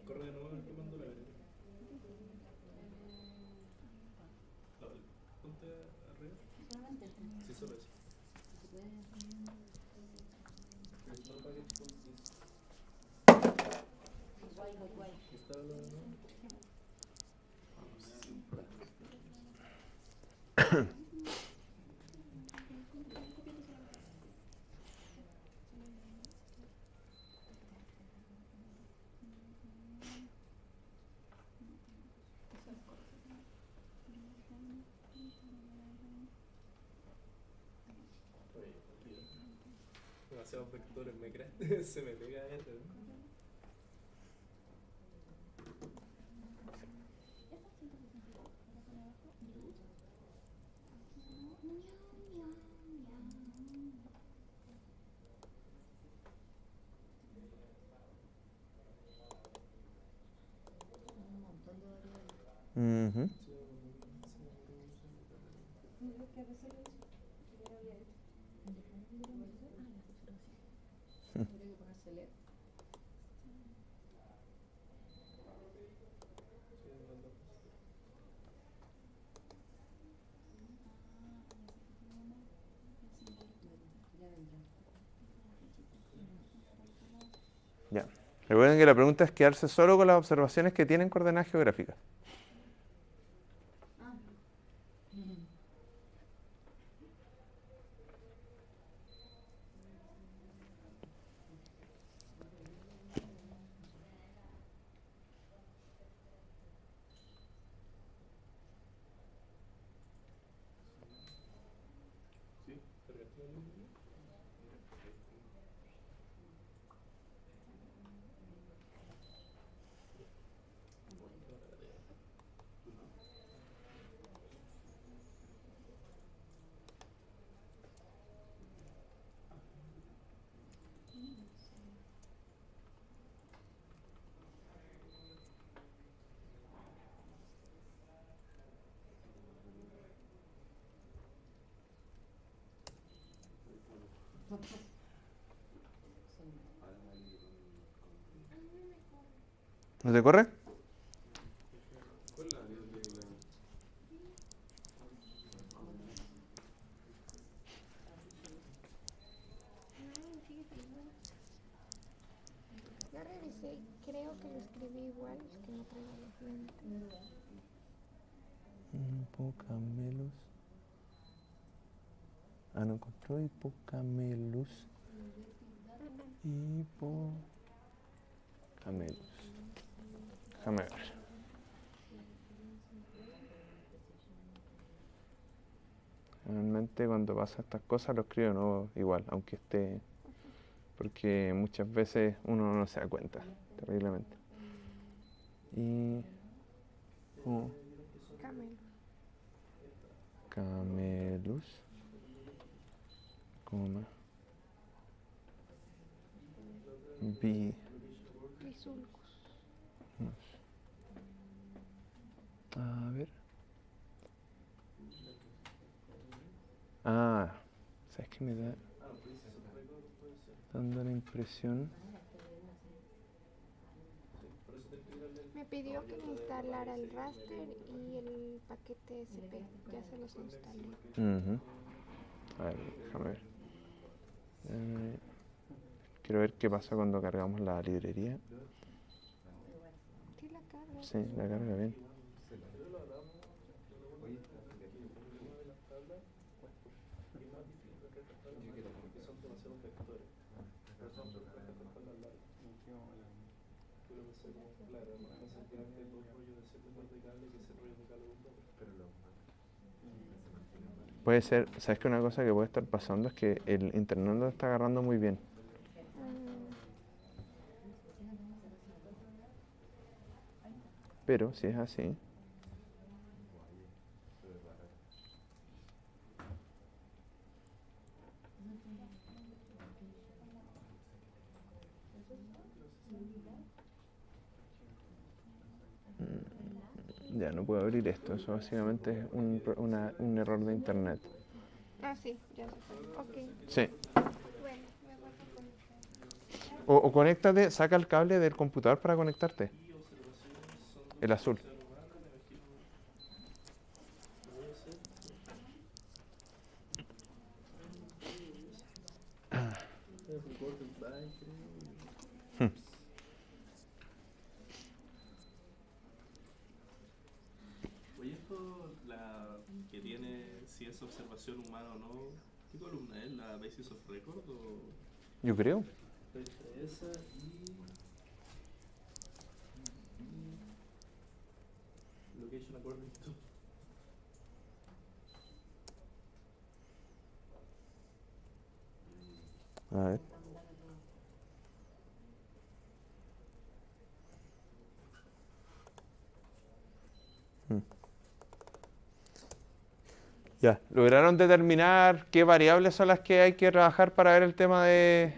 Corre de nuevo a ver qué mando la veré. Ponte arriba. Sí, solo eso. ¿Está lo de nuevo? Demasiados vectores, ¿me crees? Se me pega esto. un montón de variables. Ujú. Habría que poner select. Ya vendrá. Ya. Recuerden que la pregunta es quedarse solo con las observaciones que tienen coordenadas geográficas. ¿Sí? ¿Cargaste la luz? ¿No te corre? ¿Cuál es la de la? Ya revisé, creo que lo escribí igual, es que no traigo los lentes. Hipocamelus. Ah, no encontró hipocamelus. Hipocamelus. Déjame ver. Generalmente cuando pasa estas cosas lo escribo no igual, aunque esté, porque muchas veces uno no se da cuenta, terriblemente. Y Camelo. Camelus, coma, Bisulcus. A ver. Ah, ¿sabes qué me da? Dando la impresión. Me pidió que me instalara el raster y el paquete SP. Ya se los instalé. Ujú. A ver, déjame ver. Quiero ver qué pasa cuando cargamos la librería. Sí la carga. Sí, la carga bien. Puede ser, ¿sabes que una cosa que puede estar pasando es que el internet lo está agarrando muy bien? Pero si es así, ya no puedo abrir esto. Eso básicamente es un error de internet. Ah, sí, ya se fue. Ok. Sí. Bueno, me voy a conectar. O conéctate, saca el cable del computador para conectarte. El azul. Oye, esto, la que tiene si es observación humana o no, ¿qué columna es? ¿La basis of record o...? Yo creo. Entre esa y location according to... A ver. Ya, ¿lograron determinar qué variables son las que hay que trabajar para ver el tema de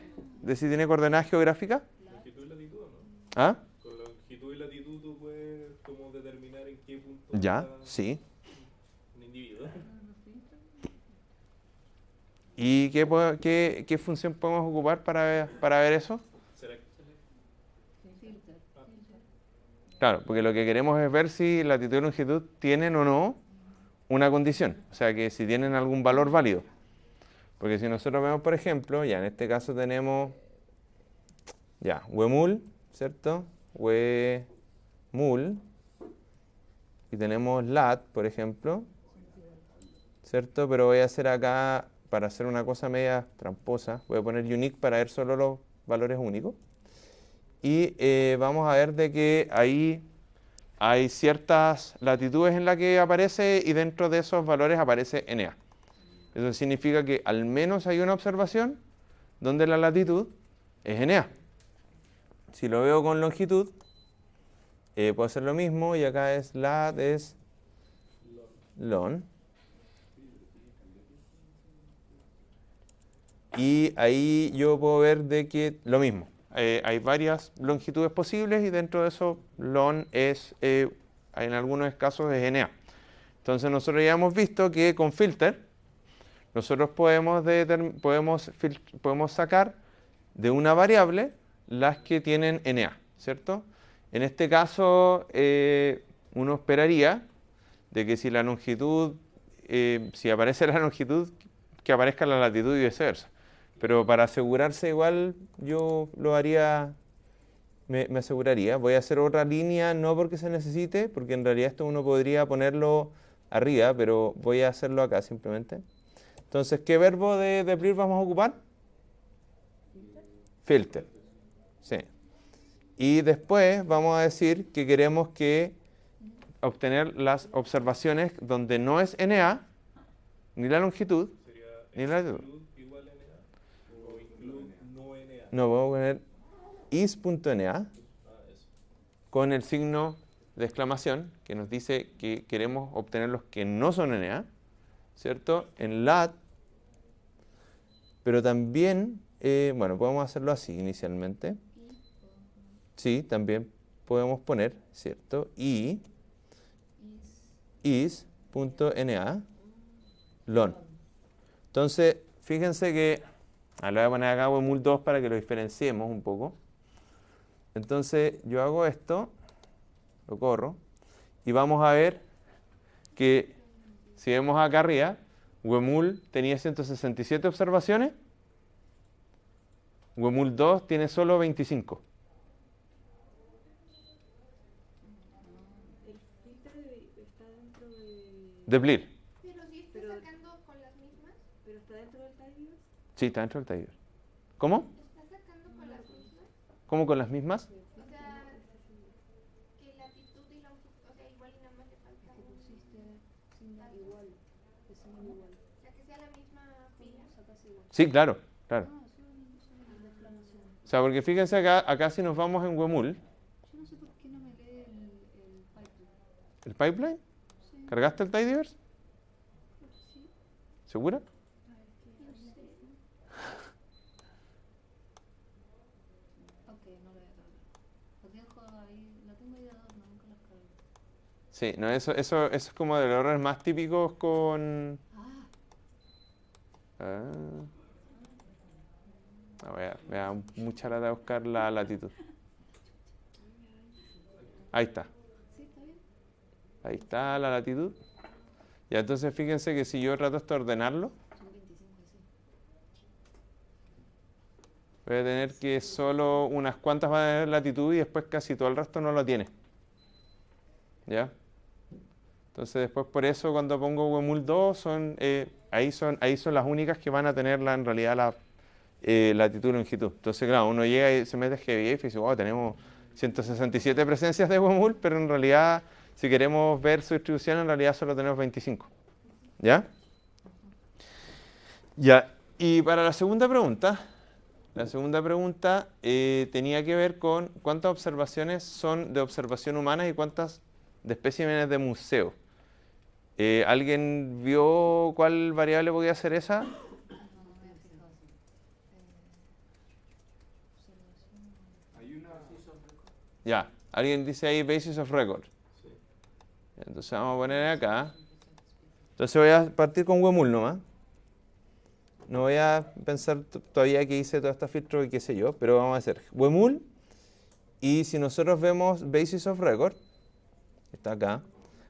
si tiene coordenadas geográficas? ¿Longitud y latitud o no? ¿Ah? Con longitud y latitud tú puedes como determinar en qué punto Ya, está sí. un individuo. ¿Y qué función podemos ocupar para ver eso? ¿Será que Claro, porque lo que queremos es ver si latitud y longitud tienen o no una condición, o sea, que si tienen algún valor válido. Porque si nosotros vemos, por ejemplo, ya en este caso tenemos, ya, Wemul, ¿cierto? Wemul, y tenemos lat, por ejemplo, ¿cierto? Pero voy a hacer acá, para hacer una cosa media tramposa, voy a poner unique para ver solo los valores únicos. Y vamos a ver de que ahí hay ciertas latitudes en las que aparece y dentro de esos valores aparece NA. Eso significa que al menos hay una observación donde la latitud es NA. Si lo veo con longitud, puedo hacer lo mismo y acá es lat, es lon. Y ahí yo puedo ver de que lo mismo. Hay varias longitudes posibles y dentro de eso lon es, en algunos casos es NA. Entonces nosotros ya hemos visto que con filter nosotros podemos sacar de una variable las que tienen NA, ¿cierto? En este caso uno esperaría de que si la longitud, si aparece la longitud, que aparezca la latitud y viceversa. Pero para asegurarse igual yo lo haría, me aseguraría. Voy a hacer otra línea, no porque se necesite, porque en realidad esto uno podría ponerlo arriba, pero voy a hacerlo acá simplemente. Entonces, ¿qué verbo de deplir vamos a ocupar? Filter. Sí. Y después vamos a decir que queremos obtener las observaciones donde no es NA, ni la longitud, ni la latitud. igual NA o include no NA? No, vamos a poner is.na Eso. con el signo de exclamación que nos dice que queremos obtener los que no son NA, ¿cierto? En lat, pero también, bueno, podemos hacerlo así inicialmente. Sí, también podemos poner, ¿cierto? Y is.na lon. Entonces, fíjense que, lo voy a poner acá wemul 2 para que lo diferenciemos un poco. Entonces, yo hago esto, lo corro, y vamos a ver que, si vemos acá arriba, wemul tenía 167 observaciones, wemul 2 tiene solo 25. El filtro está dentro De Blir. Pero si está sacando con las mismas, pero está dentro del tidyverse. Sí, está dentro del tidyverse. ¿Cómo? está sacando con las mismas. ¿Cómo con las mismas? O sea, que latitud y longitud, o sea, igual y nada más le falta Que un. pusiste igual, que son igual. O sea, que sea la misma fila. Sacas igual. Sí, claro, claro. Ah, son declaraciones. O sea, porque fíjense acá si nos vamos en wemul, Yo no sé por qué no me lee el pipeline. ¿el pipeline? Sí. ¿Cargaste el tidyverse? Sí. ¿Segura? Ok, no lo voy a cargar. Lo dejo ahí, la tengo ahí de adorno, nunca las cargo. Sí, no, eso es como de los errores más típicos con... me da mucha lata buscar la latitud. Ahí está. ¿Sí? ¿Está bien? Ahí está la latitud. Y entonces fíjense que si yo trato esto de ordenarlo, Son 25 así. voy a tener que solo unas cuantas van a tener latitud y después casi todo el resto no lo tiene. ¿Ya? Entonces después por eso cuando pongo wemul 2 ahí son las únicas que van a tener en realidad la latitud y longitud. Entonces claro, uno llega y se mete a GBF y dice, wow, tenemos 167 presencias de wemul, pero en realidad si queremos ver su distribución en realidad solo tenemos 25. ¿Ya? Ya, y para la segunda pregunta tenía que ver con cuántas observaciones son de observación humana y cuántas de especímenes de museo. ¿Alguien vio cuál variable podía ser esa? Hay una. Ya, alguien dice ahí basis of record. Entonces vamos a poner acá. Entonces voy a partir con wemul nomás. No voy a pensar todavía que hice todo este filtro y qué sé yo, pero vamos a hacer wemul. Y si nosotros vemos basis of record, está acá,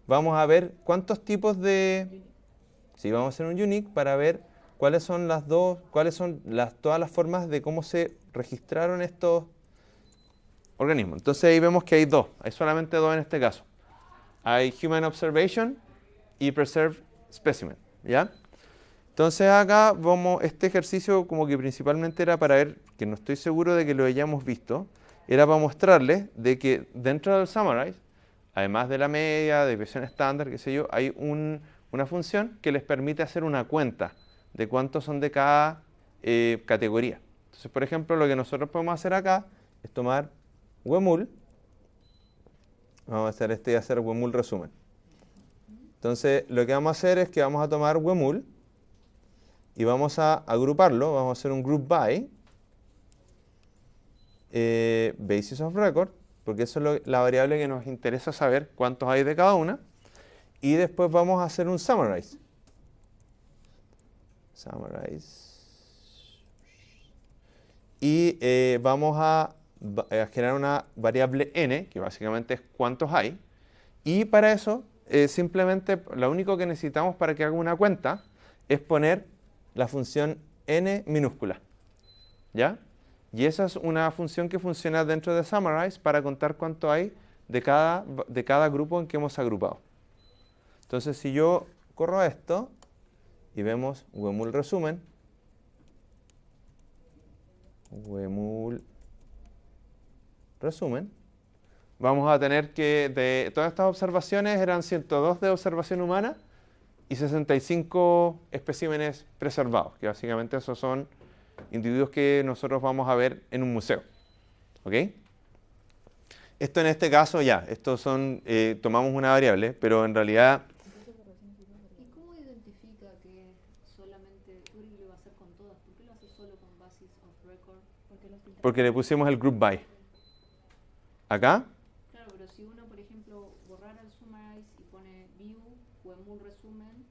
vamos a ver cuántos tipos de... Sí, vamos a hacer un unique para ver cuáles son todas las formas de cómo se registraron estos organismos. Entonces ahí vemos que hay solamente dos en este caso. Hay Human Observation y Preserved Specimen, ¿ya? Entonces acá este ejercicio como que principalmente era para ver, que no estoy seguro de que lo hayamos visto, era para mostrarles de que dentro del Summarize, además de la media, de desviación estándar, qué sé yo, hay una función que les permite hacer una cuenta de cuántos son de cada categoría. Entonces, por ejemplo, lo que nosotros podemos hacer acá es tomar wemul, vamos a hacer y hacer wemul resumen. Entonces, lo que vamos a hacer es que vamos a tomar wemul y vamos a agruparlo, vamos a hacer un group by, basis of record, porque eso es la variable que nos interesa saber cuántos hay de cada una, y después vamos a hacer un summarize. Y vamos a generar una variable n, que básicamente es cuántos hay, y para eso simplemente lo único que necesitamos para que haga una cuenta es poner la función n minúscula, ¿ya? Y esa es una función que funciona dentro de Summarize para contar cuánto hay de cada grupo en que hemos agrupado. Entonces, si yo corro esto y vemos wemul resumen, vamos a tener que de todas estas observaciones eran 102 de observación humana y 65 especímenes preservados, que básicamente esos son individuos que nosotros vamos a ver en un museo. ¿Ok? Esto en este caso estos son, tomamos una variable, pero en realidad... ¿Y cómo identifica que solamente Uri lo va a hacer con todas? ¿Por qué lo hace solo con basis of record? Porque le pusimos el group by. acá, Claro, pero si uno, por ejemplo, borrara el summarize y pone view o emul resumen,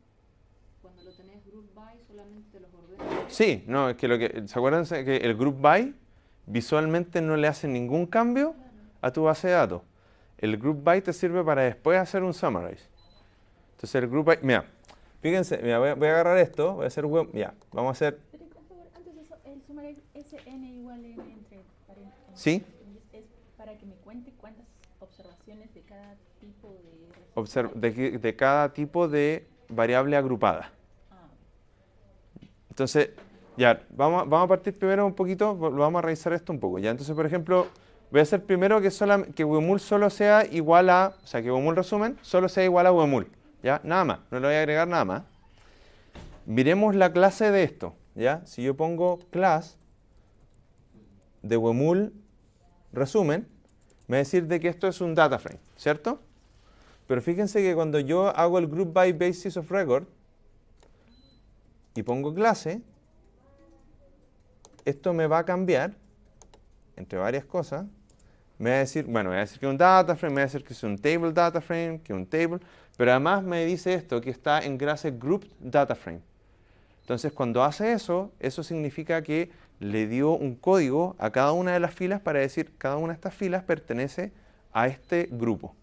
cuando lo tenés group by solamente te los ordena. sí, no, es que ¿se acuerdan que el group by visualmente no le hace ningún cambio a tu base de datos? El group by te sirve para después hacer un summarize. Entonces el group by, mira, fíjense, mira, voy a agarrar esto, voy a hacer ya, vamos a hacer, Pero por favor, antes de eso, el summarize SN igual N entre paréntesis. sí, Es para que me cuente cuántas observaciones de cada tipo de cada tipo de variable agrupada. Ah, Entonces, ya, vamos a partir primero un poquito, vamos a revisar esto un poco. Ya, entonces, por ejemplo, voy a hacer primero que wemul solo sea igual a, o sea, que wemul resumen solo sea igual a wemul. ¿Ya? Nada más, no le voy a agregar nada más. Miremos la clase de esto. ¿Ya? Si yo pongo class de wemul resumen, me va a decir de que esto es un data frame, ¿cierto? Pero fíjense que cuando yo hago el group by basis of record y pongo clase, esto me va a cambiar entre varias cosas. Me va a decir, bueno, me va a decir que es un data frame, me va a decir que es un table data frame, que es un table, pero además me dice esto, que está en clase group data frame. Entonces, cuando hace eso, eso significa que le dio un código a cada una de las filas para decir, cada una de estas filas pertenece a este grupo.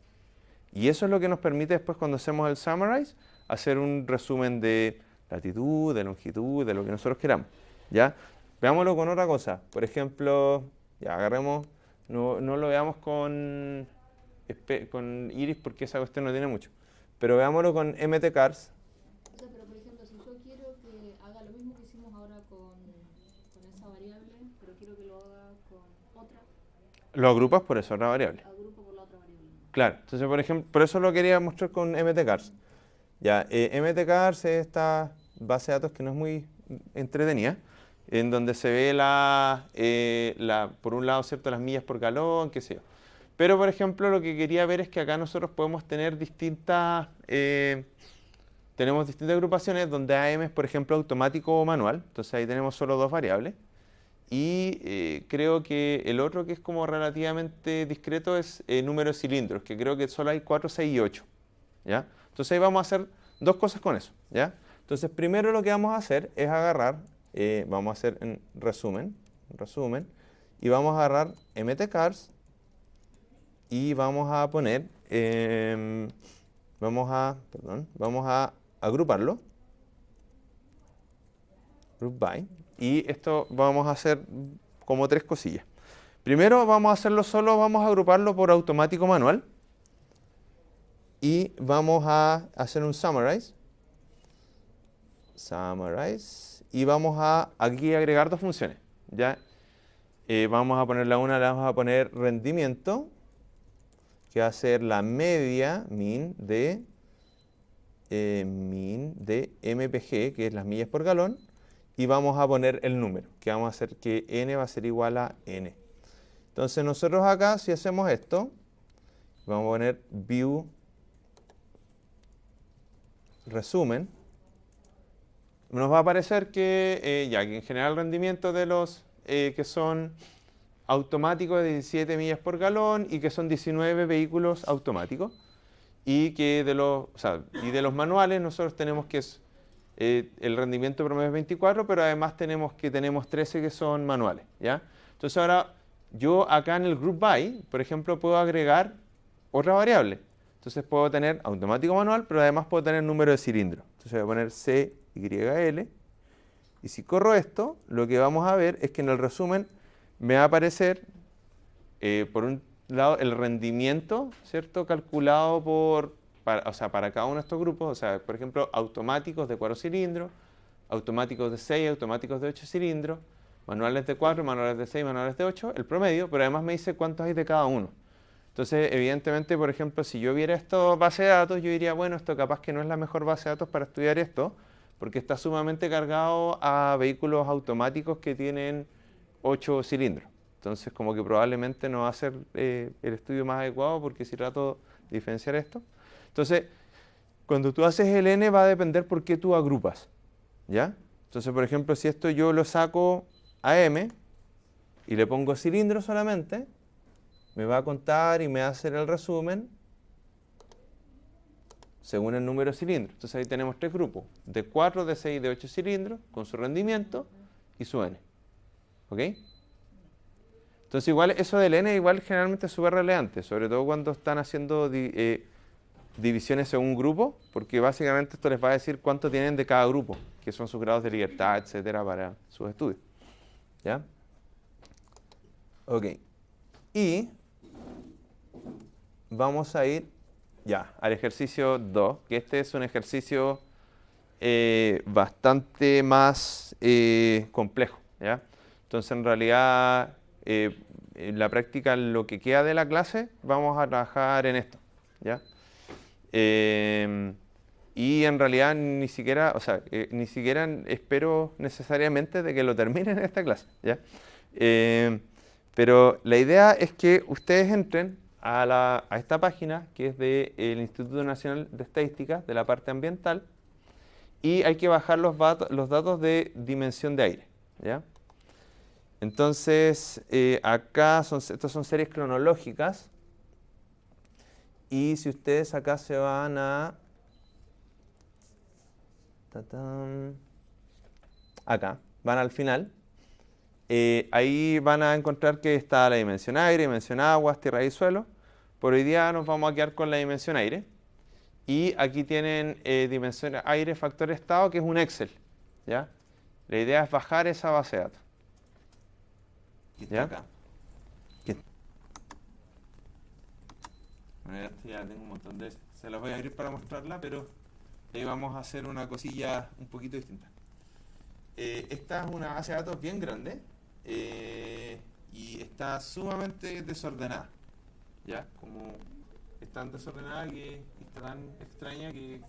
Y eso es lo que nos permite después, cuando hacemos el summarize, hacer un resumen de latitud, de longitud, de lo que nosotros queramos. ¿Ya? Veámoslo con otra cosa. Por ejemplo, ya agarremos, no lo veamos con Iris porque esa cuestión no tiene mucho. Pero veámoslo con mtcars. O sea, pero por ejemplo, si yo quiero que haga lo mismo que hicimos ahora con esa variable, pero quiero que lo haga con otra, Lo agrupas por esa otra variable. agrupo por la otra variable. Claro. Entonces, por ejemplo, por eso lo quería mostrar con mtcars. Ya, mtcars es esta base de datos que no es muy entretenida, en donde se ve por un lado, ¿cierto?, las millas por galón, qué sé yo. Pero, por ejemplo, lo que quería ver es que acá nosotros podemos tener tenemos distintas agrupaciones donde AM es, por ejemplo, automático o manual. Entonces ahí tenemos solo dos variables. Y creo que el otro que es como relativamente discreto es número de cilindros, que creo que solo hay 4, 6 y 8. ¿Ya? Entonces ahí vamos a hacer dos cosas con eso. ¿Ya? Entonces primero lo que vamos a hacer es agarrar, vamos a hacer en resumen, y vamos a agarrar mtcars y vamos a poner, vamos a agruparlo, group by, y esto vamos a hacer como tres cosillas. Primero vamos a hacerlo solo, vamos a agruparlo por automático manual, y vamos a hacer un summarize, y vamos a aquí agregar dos funciones. ¿Ya? Vamos a poner la una, le vamos a poner rendimiento, que va a ser la media, min de MPG, que es las millas por galón, y vamos a poner el número, que vamos a hacer que n va a ser igual a n. Entonces nosotros acá, si hacemos esto, vamos a poner view resumen, nos va a aparecer que, que en general el rendimiento de los que son automáticos de 17 millas por galón y que son 19 vehículos automáticos, y que de los manuales nosotros tenemos que el rendimiento promedio es 24, pero además tenemos 13 que son manuales. ¿Ya? Entonces ahora yo acá en el group by, por ejemplo, puedo agregar otra variable. Entonces puedo tener automático manual, pero además puedo tener número de cilindros. Entonces voy a poner CYL, y si corro esto, lo que vamos a ver es que en el resumen me va a aparecer, por un lado, el rendimiento, ¿cierto?, calculado para cada uno de estos grupos. O sea, por ejemplo, automáticos de 4 cilindros, automáticos de 6, automáticos de 8 cilindros, manuales de 4, manuales de 6, manuales de 8, el promedio, pero además me dice cuántos hay de cada uno. Entonces, evidentemente, por ejemplo, si yo viera esto base de datos, yo diría, bueno, esto capaz que no es la mejor base de datos para estudiar esto, porque está sumamente cargado a vehículos automáticos que tienen 8 cilindros. Entonces, como que probablemente no va a ser el estudio más adecuado, porque si trato de diferenciar esto. Entonces, cuando tú haces el N va a depender por qué tú agrupas. ¿Ya? Entonces, por ejemplo, si esto yo lo saco a M y le pongo cilindro solamente, me va a contar y me va a hacer el resumen según el número de cilindros. Entonces ahí tenemos 3 grupos, de 4, de 6 y de 8 cilindros, con su rendimiento y su N. ¿Ok? Entonces igual eso del N igual generalmente es súper relevante, sobre todo cuando están haciendo divisiones según grupo, porque básicamente esto les va a decir cuánto tienen de cada grupo, que son sus grados de libertad, etcétera, para sus estudios. ¿Ya? Ok. Y vamos a ir ya al ejercicio 2, que este es un ejercicio bastante más complejo. ¿Ya? Entonces en realidad en la práctica, lo que queda de la clase, vamos a trabajar en esto. ¿Ya? Y en realidad ni siquiera espero necesariamente de que lo terminen en esta clase, ¿ya? Pero la idea es que ustedes entren a esta página que es del Instituto Nacional de Estadística, de la parte ambiental, y hay que bajar los datos de dimensión de aire, ¿ya? Entonces, acá estos son series cronológicas. Y si ustedes acá se van a... Acá, van al final. Ahí van a encontrar que está la dimensión aire, dimensión aguas, tierra y suelo. Por hoy día nos vamos a quedar con la dimensión aire. Y aquí tienen dimensión aire, factor estado, que es un Excel. ¿Ya? La idea es bajar esa base de datos. ¿Ya? Acá. Bueno, ya tengo un montón de... Se las voy a abrir para mostrarla, pero ahí vamos a hacer una cosilla un poquito distinta. Esta es una base de datos bien grande y está sumamente desordenada. ¿Ya? Como es tan desordenada que está tan extraña que,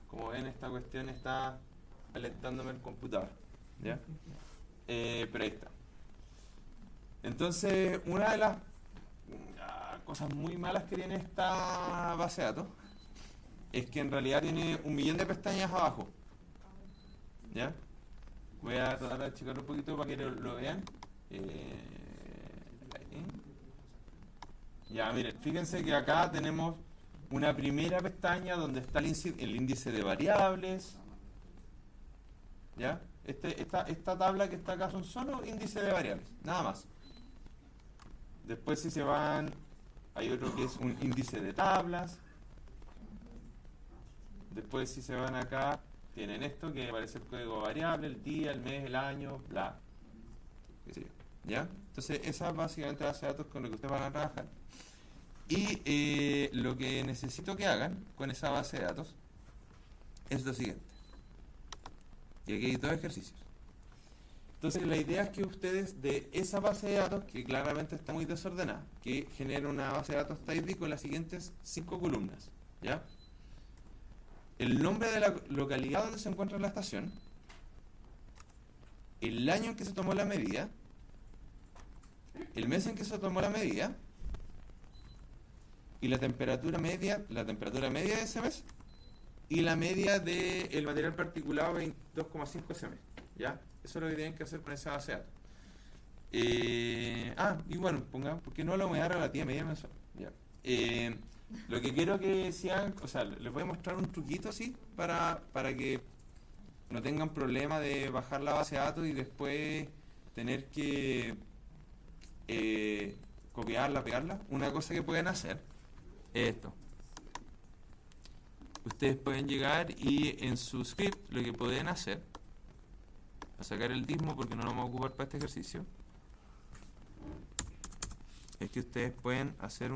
como ven, esta cuestión está alentándome el computador. ¿Ya? Pero ahí está. Entonces, una de las cosas muy malas que tiene esta base de datos es que en realidad tiene 1.000.000 de pestañas abajo. ¿Ya? Voy a tratar de achicarlo un poquito para que lo vean. Ya, miren, fíjense que acá tenemos una primera pestaña donde está el índice de variables. ¿Ya? Esta tabla que está acá son solo índices de variables, nada más. Después si se van, hay otro que es un índice de tablas. Después si se van acá, tienen esto que aparece el código variable, el día, el mes, el año, bla. ¿Qué sé yo? ¿Ya? Entonces esa es básicamente la base de datos con la que ustedes van a trabajar. Y lo que necesito que hagan con esa base de datos es lo siguiente. Y aquí hay 2 ejercicios. Entonces la idea es que ustedes de esa base de datos, que claramente está muy desordenada, que genera una base de datos tidy con las siguientes 5 columnas. ¿Ya? El nombre de la localidad donde se encuentra la estación, el año en que se tomó la medida, el mes en que se tomó la medida y la temperatura media de ese mes y la media del material particulado 22,5 ese mes. ¿Ya? Eso es lo que tienen que hacer con esa base de datos. Y bueno, porque no la humedad relativa media mensual. ¿Ya? Lo que quiero que sean, o sea, les voy a mostrar un truquito así para que no tengan problema de bajar la base de datos y después tener que copiarla, pegarla. Una cosa que pueden hacer es esto. Ustedes pueden llegar y en su script lo que pueden hacer, a sacar el dismo porque no lo vamos a ocupar para este ejercicio, es que ustedes pueden hacer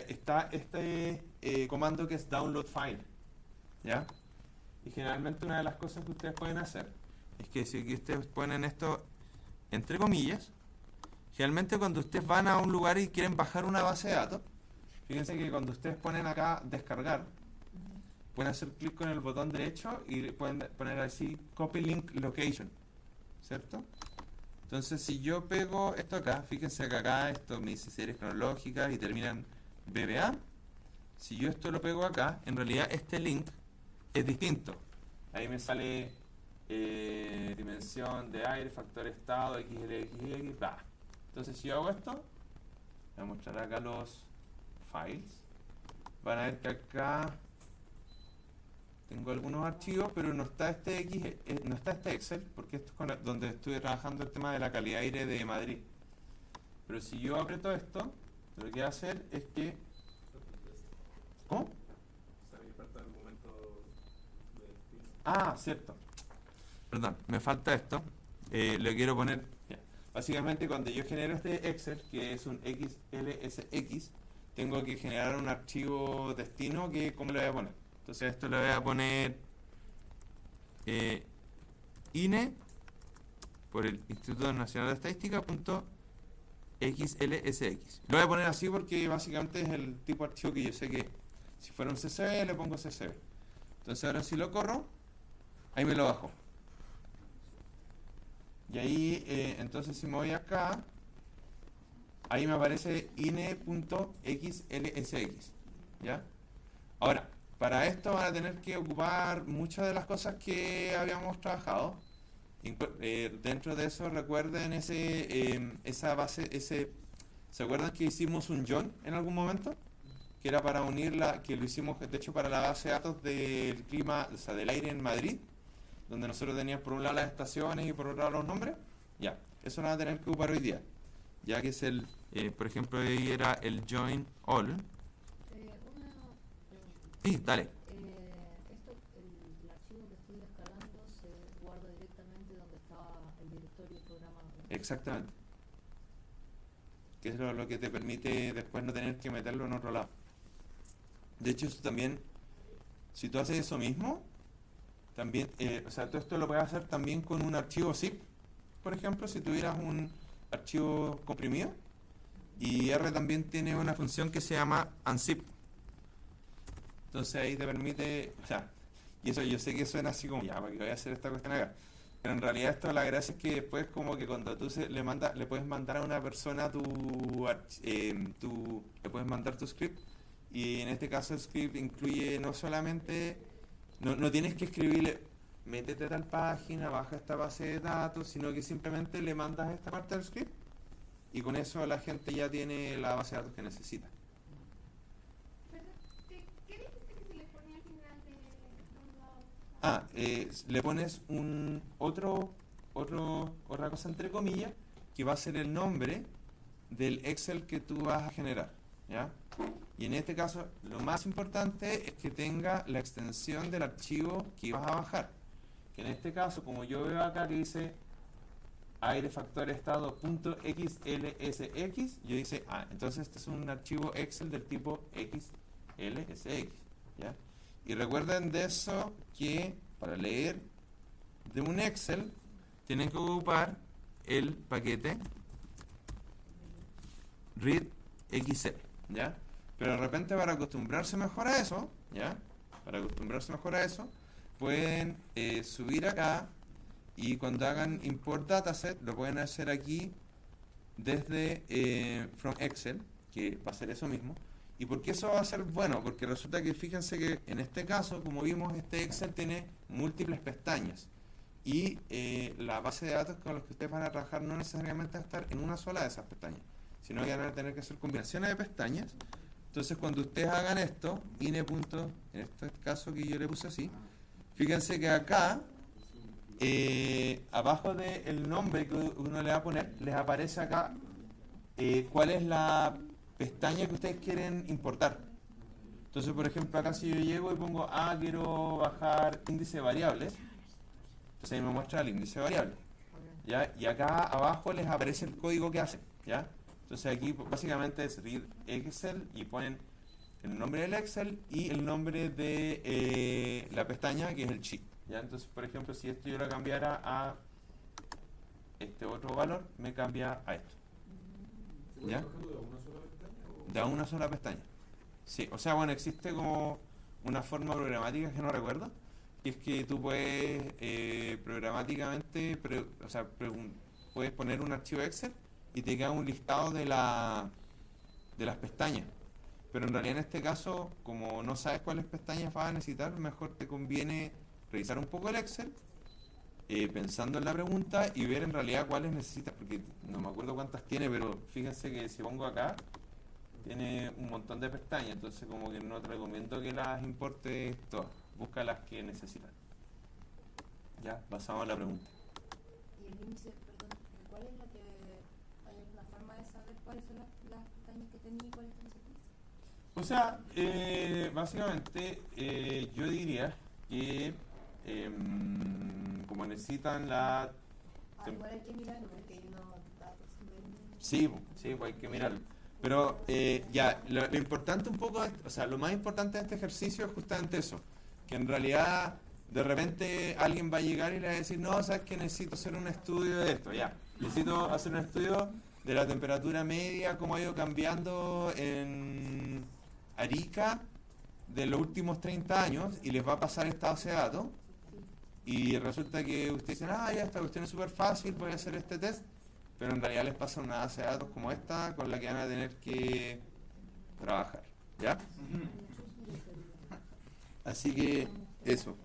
está este comando que es download file, ¿ya? Y generalmente una de las cosas que ustedes pueden hacer es que si ustedes ponen esto entre comillas, generalmente cuando ustedes van a un lugar y quieren bajar una base de datos, fíjense que cuando ustedes ponen acá descargar, pueden hacer clic con el botón derecho y pueden poner así copy link location, ¿cierto? Entonces si yo pego esto acá, fíjense que acá esto me dice series cronológicas y terminan BBA. Si yo esto lo pego acá, en realidad este link es distinto. Ahí me sale dimensión de aire, factor estado, XL, bla. Entonces si yo hago esto, voy a mostrar acá los files. Van a ver que acá tengo algunos archivos, pero no está no está este Excel, porque esto es donde estuve trabajando el tema de la calidad de aire de Madrid. Pero si yo aprieto esto, lo que voy a hacer es que... ¿Cómo? O sea, ahí falta el momento de estilo. Ah, cierto. Perdón, me falta esto. Le quiero poner... ya. Básicamente cuando yo genero este Excel, que es un XLSX, tengo que generar un archivo destino que, ¿cómo le voy a poner? Entonces esto le voy a poner INE por el Instituto Nacional de Estadística .xlsx. Lo voy a poner así porque básicamente es el tipo de archivo que yo sé que si fuera un CSV le pongo CSV. Entonces ahora si lo corro, ahí me lo bajo. Y ahí, entonces si me voy acá, ahí me aparece INE.xlsx. ¿Ya? Ahora, para esto van a tener que ocupar muchas de las cosas que habíamos trabajado. Dentro de eso, recuerden esa base, ¿se acuerdan que hicimos un join en algún momento? Que era para unirla, que lo hicimos de hecho para la base de datos del clima, o sea, del aire en Madrid, donde nosotros teníamos por un lado las estaciones y por otro lado los nombres. Ya, eso lo van a tener que ocupar hoy día. Ya que es el, por ejemplo, ahí era el join all. Una Sí, dale. el archivo que estoy descargando se guarda directamente donde estaba el directorio programa. Exactamente. Que es lo que te permite después no tener que meterlo en otro lado. De hecho, eso también, si tú haces eso mismo, también, o sea, todo esto lo puedes hacer también con un archivo zip, por ejemplo, si tuvieras un archivo comprimido. Y R también tiene una función que se llama unzip. Entonces ahí te permite, o sea, y eso yo sé que suena así como, ya, ¿para qué voy a hacer esta cuestión acá? Pero en realidad esto, la gracia es que después como que cuando tú le puedes mandar a una persona le puedes mandar tu script, y en este caso el script incluye no solamente, no tienes que escribirle, métete a tal página, baja esta base de datos, sino que simplemente le mandas esta parte del script, y con eso la gente ya tiene la base de datos que necesita. ¿Qué dijiste que se le ponía al final de los... Le pones otra cosa entre comillas, que va a ser el nombre del Excel que tú vas a generar, ¿ya? Y en este caso, lo más importante es que tenga la extensión del archivo que vas a bajar. Que en este caso, como yo veo acá que dice airefactorestado.xlsx, yo dice, entonces este es un archivo Excel del tipo XLSX, ¿ya? Y recuerden de eso que para leer de un Excel tienen que ocupar el paquete readxl, ¿ya? Pero de repente para acostumbrarse mejor a eso, ¿ya? Para acostumbrarse mejor a eso, pueden subir acá y cuando hagan import dataset lo pueden hacer aquí desde from Excel, que va a ser eso mismo. ¿Y por qué eso va a ser bueno? Porque resulta que fíjense que en este caso, como vimos, este Excel tiene múltiples pestañas y la base de datos con los que ustedes van a trabajar no necesariamente va a estar en una sola de esas pestañas, sino que van a tener que hacer combinaciones de pestañas. Entonces cuando ustedes hagan esto, INE. En este caso que yo le puse así, fíjense que acá abajo del nombre que uno le va a poner, les aparece acá cuál es la pestaña que ustedes quieren importar. Entonces, por ejemplo, acá si yo llego y pongo, quiero bajar índice de variables, entonces ahí me muestra el índice de variables, ¿ya? Y acá abajo les aparece el código que hace, ¿ya? Entonces aquí básicamente es read Excel y ponen el nombre del Excel y el nombre de la pestaña que es el sheet, ¿ya? Entonces, por ejemplo, si esto yo lo cambiara a este otro valor, me cambia a esto, ¿ya? De a una sola pestaña. Sí, o sea, bueno, existe como una forma programática que no recuerdo, que es que tú puedes programáticamente, puedes poner un archivo Excel y te queda un listado de las pestañas. Pero en realidad en este caso, como no sabes cuáles pestañas vas a necesitar, mejor te conviene revisar un poco el Excel pensando en la pregunta y ver en realidad cuáles necesitas, porque no me acuerdo cuántas tiene, pero fíjense que si pongo acá, tiene un montón de pestañas, entonces como que no te recomiendo que las importes todas, busca las que necesitas. Ya, pasamos a la pregunta. Y el índice, perdón, ¿cuál es la que hay alguna forma de saber cuáles son las pestañas que tenía y cuáles están separadas? O sea, básicamente yo diría que como necesitan la... Igual hay que mirarlo porque hay unos datos. Sí, pues hay que mirarlo. Pero ya, lo importante un poco, o sea, lo más importante de este ejercicio es justamente eso, que en realidad de repente alguien va a llegar y le va a decir, no, sabes que necesito hacer un estudio de esto, ya, necesito hacer un estudio de la temperatura media, cómo ha ido cambiando en Arica de los últimos 30 años, y les va a pasar esta base de datos, y resulta que ustedes dicen, ya, esta cuestión es súper fácil, voy a hacer este test, pero en realidad les pasa una base de datos como esta con la que van a tener que trabajar, ¿ya? Así que eso.